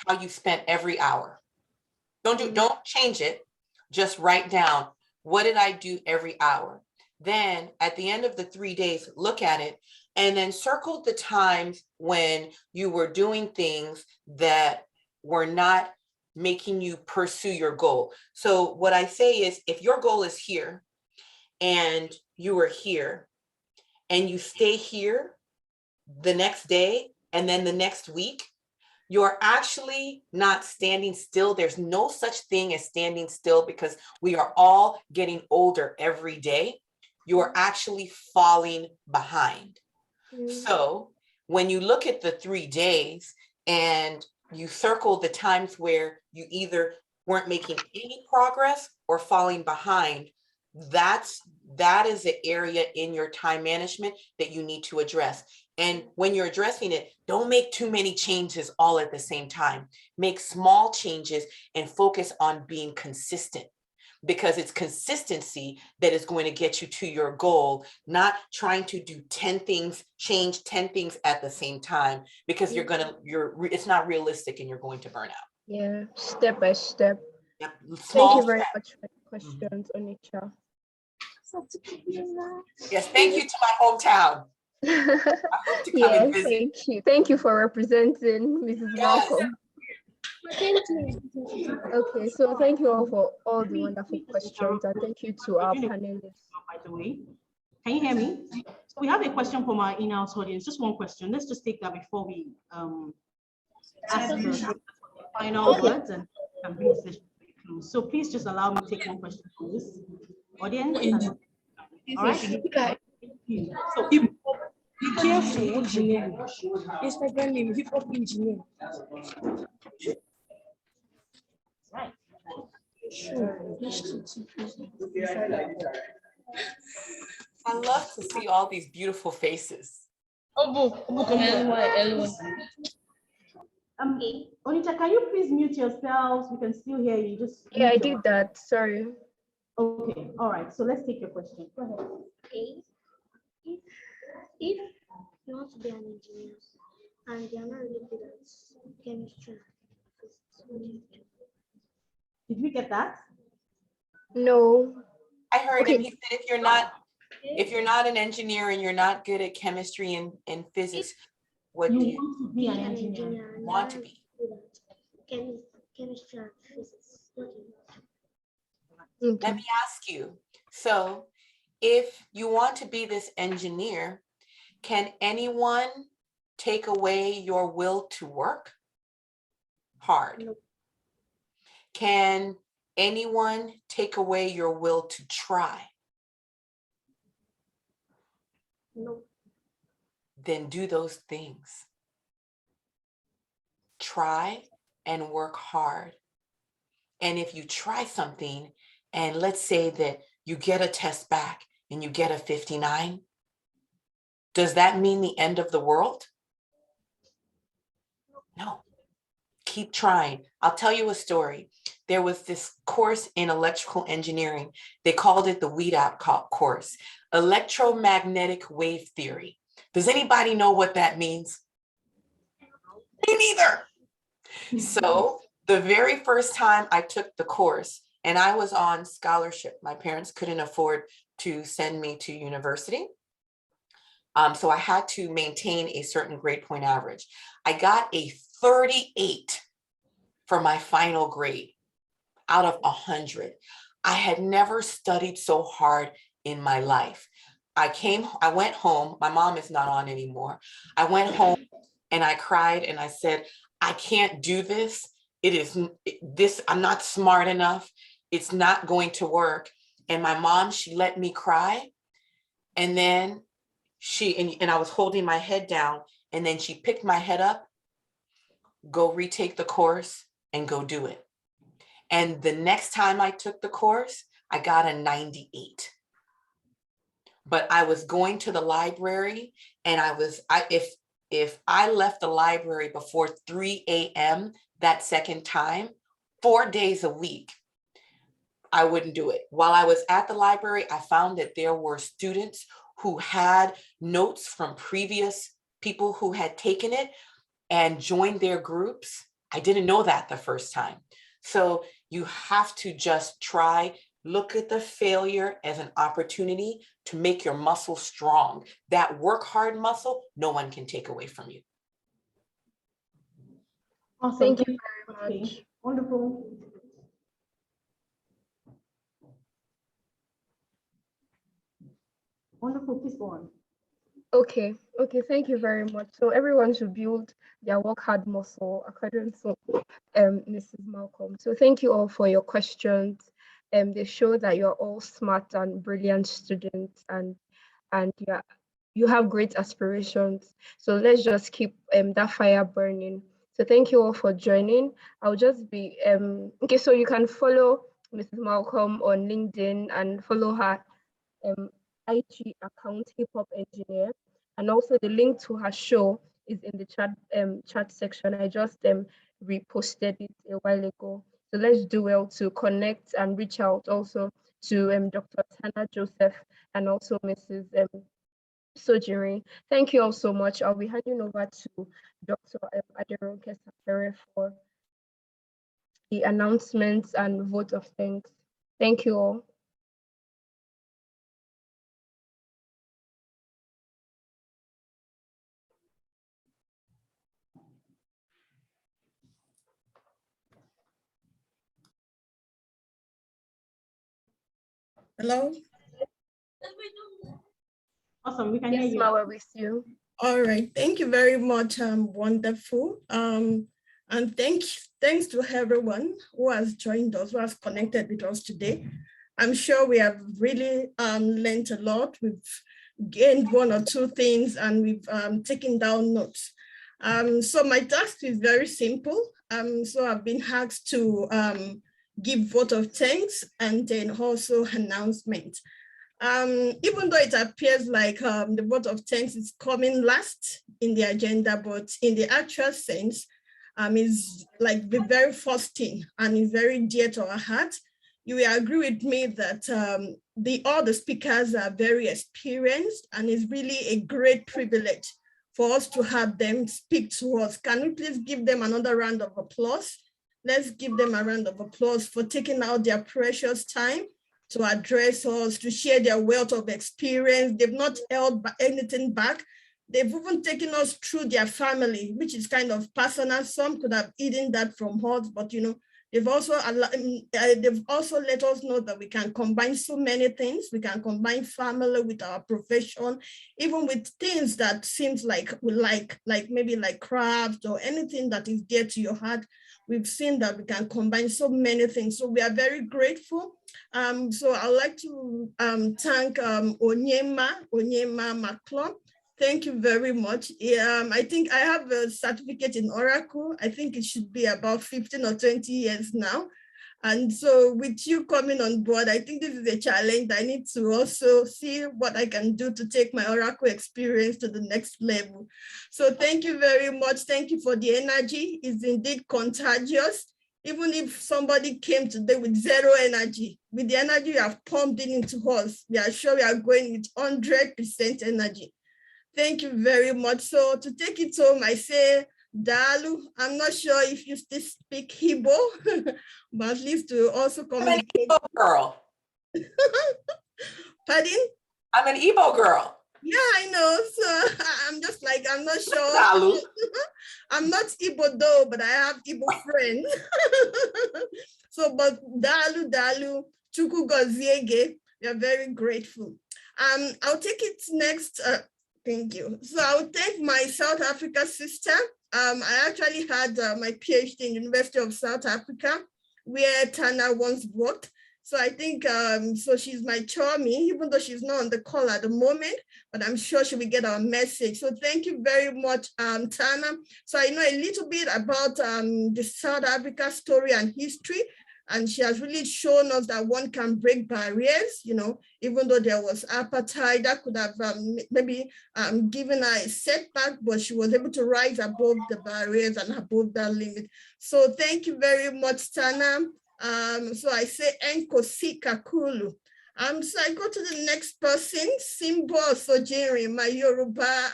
how you spent every hour. Don't change it. Just write down, what did I do every hour? Then at the end of the 3 days, look at it and then circle the times when you were doing things that were not making you pursue your goal. So what I say is, if your goal is here and you are here and you stay here the next day and then the next week, you're actually not standing still. There's no such thing as standing still, because we are all getting older every day. You're actually falling behind. So when you look at the 3 days and you circle the times where you either weren't making any progress or falling behind, that is the area in your time management that you need to address. And when you're addressing it, don't make too many changes all at the same time. Make small changes and focus on being consistent, because it's consistency that is going to get you to your goal, not trying to do 10 things, change 10 things at the same time, because it's not realistic and you're going to burn out. Yeah, step by step. Yep. Thank you very much for the questions, Onitsha. Yes, thank you to my hometown. Yeah, thank you. Thank you for representing Mrs. Malcolm. Thank you. Okay, so thank you all for all the wonderful questions, and thank you to our panelists. By the way, can you hear me? So we have a question from our in-house audience. Just one question. Let's just take that before we ask the final words and bring the session to a close. So please just allow me to take one question from this audience. All right. So be careful what you name. Instagram name hip hop engineer. Right. I love to see all these beautiful faces. Onitsha, can you please mute yourselves? We can still hear you. Yeah, I did that. Sorry. Okay. All right. So let's take your question. Go ahead. Okay. If you want to be an engineer and you're not really good at chemistry, did we get that? No. I heard Okay. him. He said if you're not an engineer and you're not good at chemistry and physics, what do you want to be an engineer? want to be? Chemistry and physics. Okay. Let me ask you. So if you want to be this engineer, can anyone take away your will to work hard? No. Can anyone take away your will to try? No. Then do those things. Try and work hard. And if you try something, and let's say that you get a test back and you get a 59, does that mean the end of the world? No. Keep trying. I'll tell you a story. There was this course in electrical engineering. They called it the WEDAP course, electromagnetic wave theory. Does anybody know what that means? Me neither. So the very first time I took the course, and I was on scholarship, my parents couldn't afford to send me to university. So I had to maintain a certain grade point average. I got a 38 for my final grade out of 100. I had never studied so hard in my life. I went home. My mom is not on anymore. I went home and I cried and I said, I can't do this. I'm not smart enough. It's not going to work. And my mom, she let me cry. And then and I was holding my head down, and then she picked my head up, go retake the course and go do it. And the next time I took the course, I got a 98. But I was going to the library, and if I left the library before 3 a.m. that second time, 4 days a week, I wouldn't do it. While I was at the library, I found that there were students who had notes from previous people who had taken it and joined their groups. I didn't know that the first time. So you have to just try, look at the failure as an opportunity to make your muscle strong. That work hard muscle, no one can take away from you. Awesome. Thank you very much. Wonderful. Wonderful, please go on. Okay, thank you very much. So everyone should build their work hard muscle according to Mrs. Malcolm. So thank you all for your questions. They show that you're all smart and brilliant students, and you have great aspirations. So let's just keep that fire burning. So thank you all for joining. I'll just be okay. So you can follow Mrs. Malcolm on LinkedIn and follow her IG account, Hip Hop Engineer, and also the link to her show is in the chat section. I just reposted it a while ago. So let's do well to connect and reach out also to Dr. Tana Joseph and also Mrs. Sojinrin. Thank you all so much. I'll be handing over to Dr. Aderonke Sapere for the announcements and vote of thanks. Thank you all. Hello? Awesome, we can hear you. Yes, we're with you. All right, thank you very much, wonderful. And thanks to everyone who has joined us, who has connected with us today. I'm sure we have really learned a lot. We've gained one or two things and we've taken down notes. So my task is very simple. So I've been asked to give vote of thanks and then also announcement. Even though it appears like the vote of thanks is coming last in the agenda, but in the actual sense, is like the very first thing and is very dear to our heart. You will agree with me that all the speakers are very experienced, and it's really a great privilege for us to have them speak to us. Can we please give them another round of applause? Let's give them a round of applause for taking out their precious time to address us, to share their wealth of experience. They've not held anything back. They've even taken us through their family, which is kind of personal. Some could have eaten that from us, but you know, they've also let us know that we can combine so many things. We can combine family with our profession, even with things that seems like we like maybe like craft or anything that is dear to your heart. We've seen that we can combine so many things. So we are very grateful. So I'd like to thank Onyema Malcolm. Thank you very much. I think I have a certificate in Oracle. I think it should be about 15 or 20 years now. And so with you coming on board, I think this is a challenge. I need to also see what I can do to take my Oracle experience to the next level. So thank you very much. Thank you for the energy. It's indeed contagious. Even if somebody came today with zero energy, with the energy you have pumped into us, we are sure we are going with 100% energy. Thank you very much. So to take it home, I say, Dalu, I'm not sure if you still speak Igbo, but at least to also communicate. I'm an Igbo girl. Pardon? I'm an Igbo girl. Yeah, I know. So I'm just like, I'm not sure. Dalu. I'm not Igbo though, but I have Igbo friends. So, but Dalu, Chukwu Goziege, we are very grateful. I'll take it next. Thank you. So I'll thank my South Africa sister. I actually had my PhD in the University of South Africa, where Tana once worked. So I think, so she's my chummy, even though she's not on the call at the moment, but I'm sure she will get our message. So thank you very much, Tana. So I know a little bit about the South Africa story and history. And she has really shown us that one can break barriers, you know, even though there was apartheid that could have maybe given her a setback, but she was able to rise above the barriers and above that limit. So thank you very much, Tana. So I say Enkosi Kakulu. So I go to the next person, Simbo Sojinrin, my Yoruba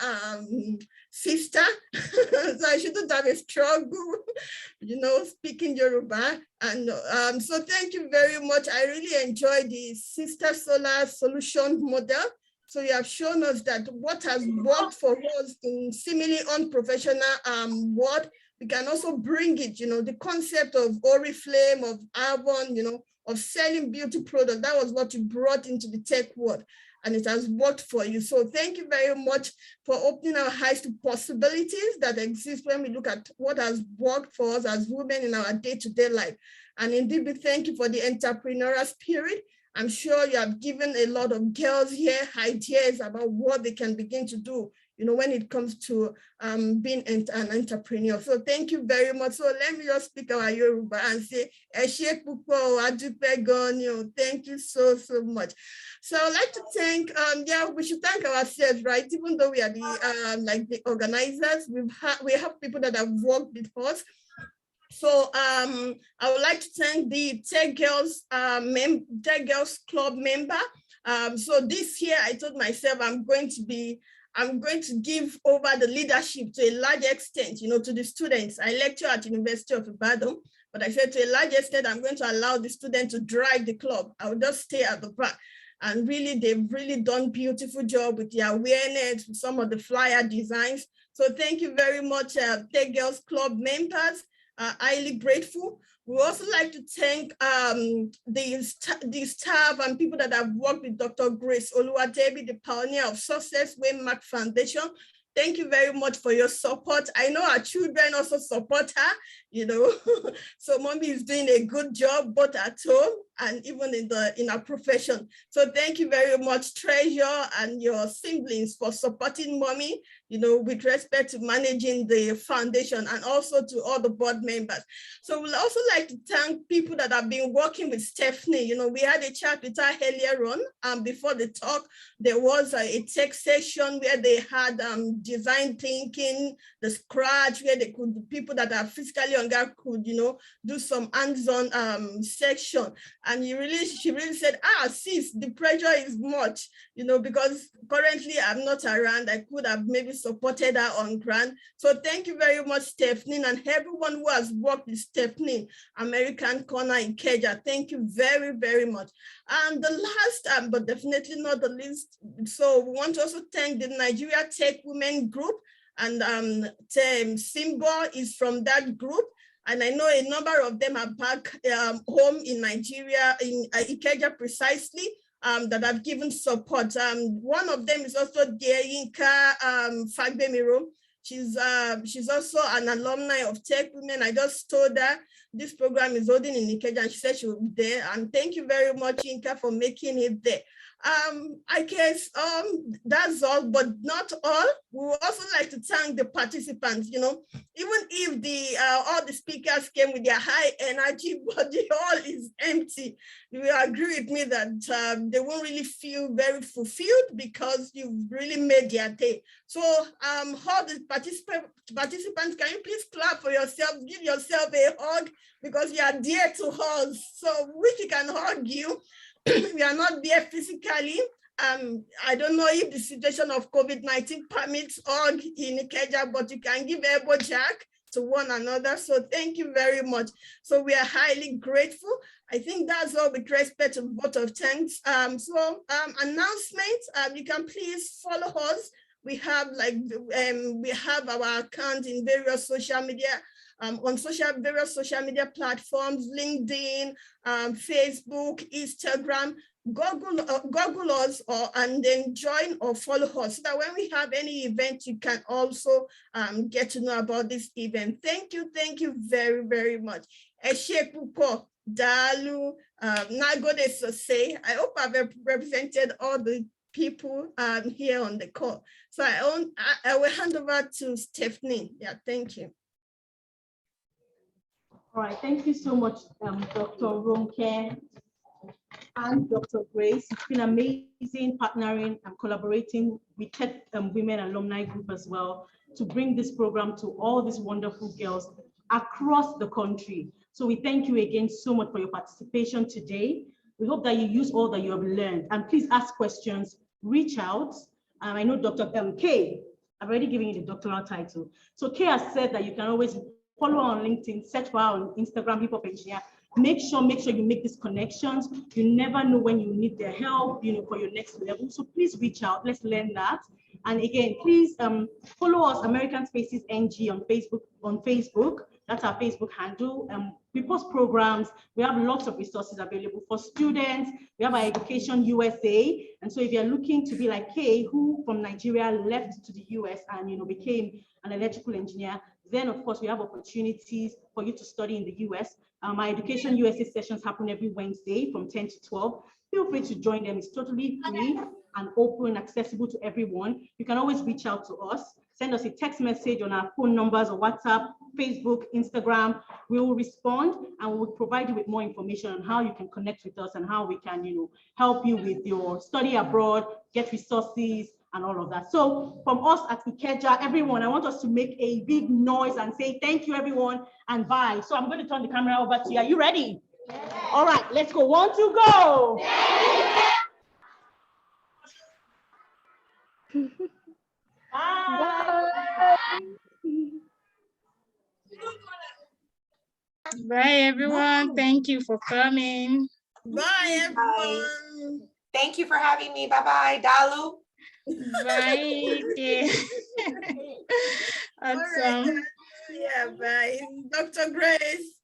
sister. So I shouldn't have a struggle, you know, speaking Yoruba. And so thank you very much. I really enjoy the Sister Solar Solution model. So you have shown us that what has worked for us in seemingly unprofessional world, we can also bring it, you know, the concept of Oriflame, of Avon, you know, of selling beauty products. That was what you brought into the tech world, and it has worked for you. So thank you very much for opening our eyes to possibilities that exist when we look at what has worked for us as women in our day-to-day life. And indeed, we thank you for the entrepreneurial spirit. I'm sure you have given a lot of girls here ideas about what they can begin to do, you know, when it comes to being an entrepreneur. So thank you very much. So let me just speak our Yoruba and say, thank you so much. So I'd like to thank, we should thank ourselves, right? Even though we are the, like the organizers, we have people that have worked with us. So I would like to thank the Tech Girls Club member. So this year I told myself I'm going to give over the leadership to a large extent, you know, to the students. I lecture at University of Ibadan, but I said to a large extent, I'm going to allow the students to drive the club. I will just stay at the back. And really, they've really done beautiful job with the awareness, with some of the flyer designs. So thank you very much, Tech Girls Club members. Highly grateful. We also like to thank the staff and people that have worked with Dr. Grace Oluwadebi, the pioneer of success, Waymarks Foundation. Thank you very much for your support. I know our children also support her, you know. So mommy is doing a good job, both at home and even in our profession. So thank you very much, Treasure and your siblings, for supporting mommy, you know, with respect to managing the foundation, and also to all the board members. So we'd also like to thank people that have been working with Stephanie. You know, we had a chat with her earlier on, before the talk. There was a tech session where they had design thinking, the scratch, where they could, people that are physically younger could, you know, do some hands-on section. And she really said, sis, the pressure is much, because currently I'm not around. I could have maybe supported her on ground. So thank you very much, Stephanie, and everyone who has worked with Stephanie, American Corner in Ikeja. Thank you very, very much. And the last, but definitely not the least, so we want to also thank the Nigeria TechWomen group, and Simbo is from that group. And I know a number of them are back home in Nigeria, in Ikeja precisely, that have given support. One of them is also Yinka Fagbemiro. She's also an alumni of TechWomen. I just told her this program is holding in Ikeja, and she said she will be there. And thank you very much, Yinka, for making it there. I guess that's all, but not all. We would also like to thank the participants. Even if all the speakers came with their high energy, but the hall is empty, you will agree with me that they won't really feel very fulfilled because you've really made their day. So all the participants, can you please clap for yourself, give yourself a hug, because you are dear to us. So we can hug you. We are not there physically. I don't know if the situation of COVID-19 permits hug in Ikeja, but you can give elbow jack to one another. So thank you very much. So we are highly grateful. I think that's all with respect to vote of thanks. Announcements, you can please follow us. We have we have our account in various social media, on various social media platforms, LinkedIn, Facebook, Instagram. Google us and then join or follow us, so that when we have any event, you can also get to know about this event. Thank you very, very much. Eshe pupo, Dalu, Nagode Sose. I hope I've represented all the people here on the call. So I will hand over to Stephanie. Yeah, thank you. All right, thank you so much, Dr. Ronke and Dr. Grace. It's been amazing partnering and collaborating with TechWomen Alumni Group as well to bring this program to all these wonderful girls across the country. So we thank you again so much for your participation today. We hope that you use all that you have learned, and please ask questions, reach out. I know Dr. Kay, I've already given you the doctoral title. So Kay has said that you can always follow her on LinkedIn, search for her on Instagram, Hip Hop Engineer. Make sure you make these connections. You never know when you need their help, for your next level. So please reach out. Let's learn that. And again, please follow us, American Spaces NG on Facebook. That's our Facebook handle. We post programs. We have lots of resources available for students. We have our Education USA. And so if you're looking to be like Kay, who from Nigeria left to the US and became an electrical engineer, then of course we have opportunities for you to study in the US. My Education USA sessions happen every Wednesday from 10 to 12. Feel free to join them. It's totally free and open, accessible to everyone. You can always reach out to us. Send us a text message on our phone numbers or WhatsApp, Facebook, Instagram. We will respond and we will provide you with more information on how you can connect with us and how we can, help you with your study abroad, get resources, and all of that. So from us at Ikeja, everyone, I want us to make a big noise and say thank you, everyone, and bye. So I'm going to turn the camera over to you. Are you ready? Yeah. All right, let's go. 1, 2, go. Yeah. Bye. Bye, everyone. Thank you for coming. Bye, everyone. Thank you for having me. Bye-bye, Dalu. Bye. Awesome. Right. Yeah, bye. Dr. Grace.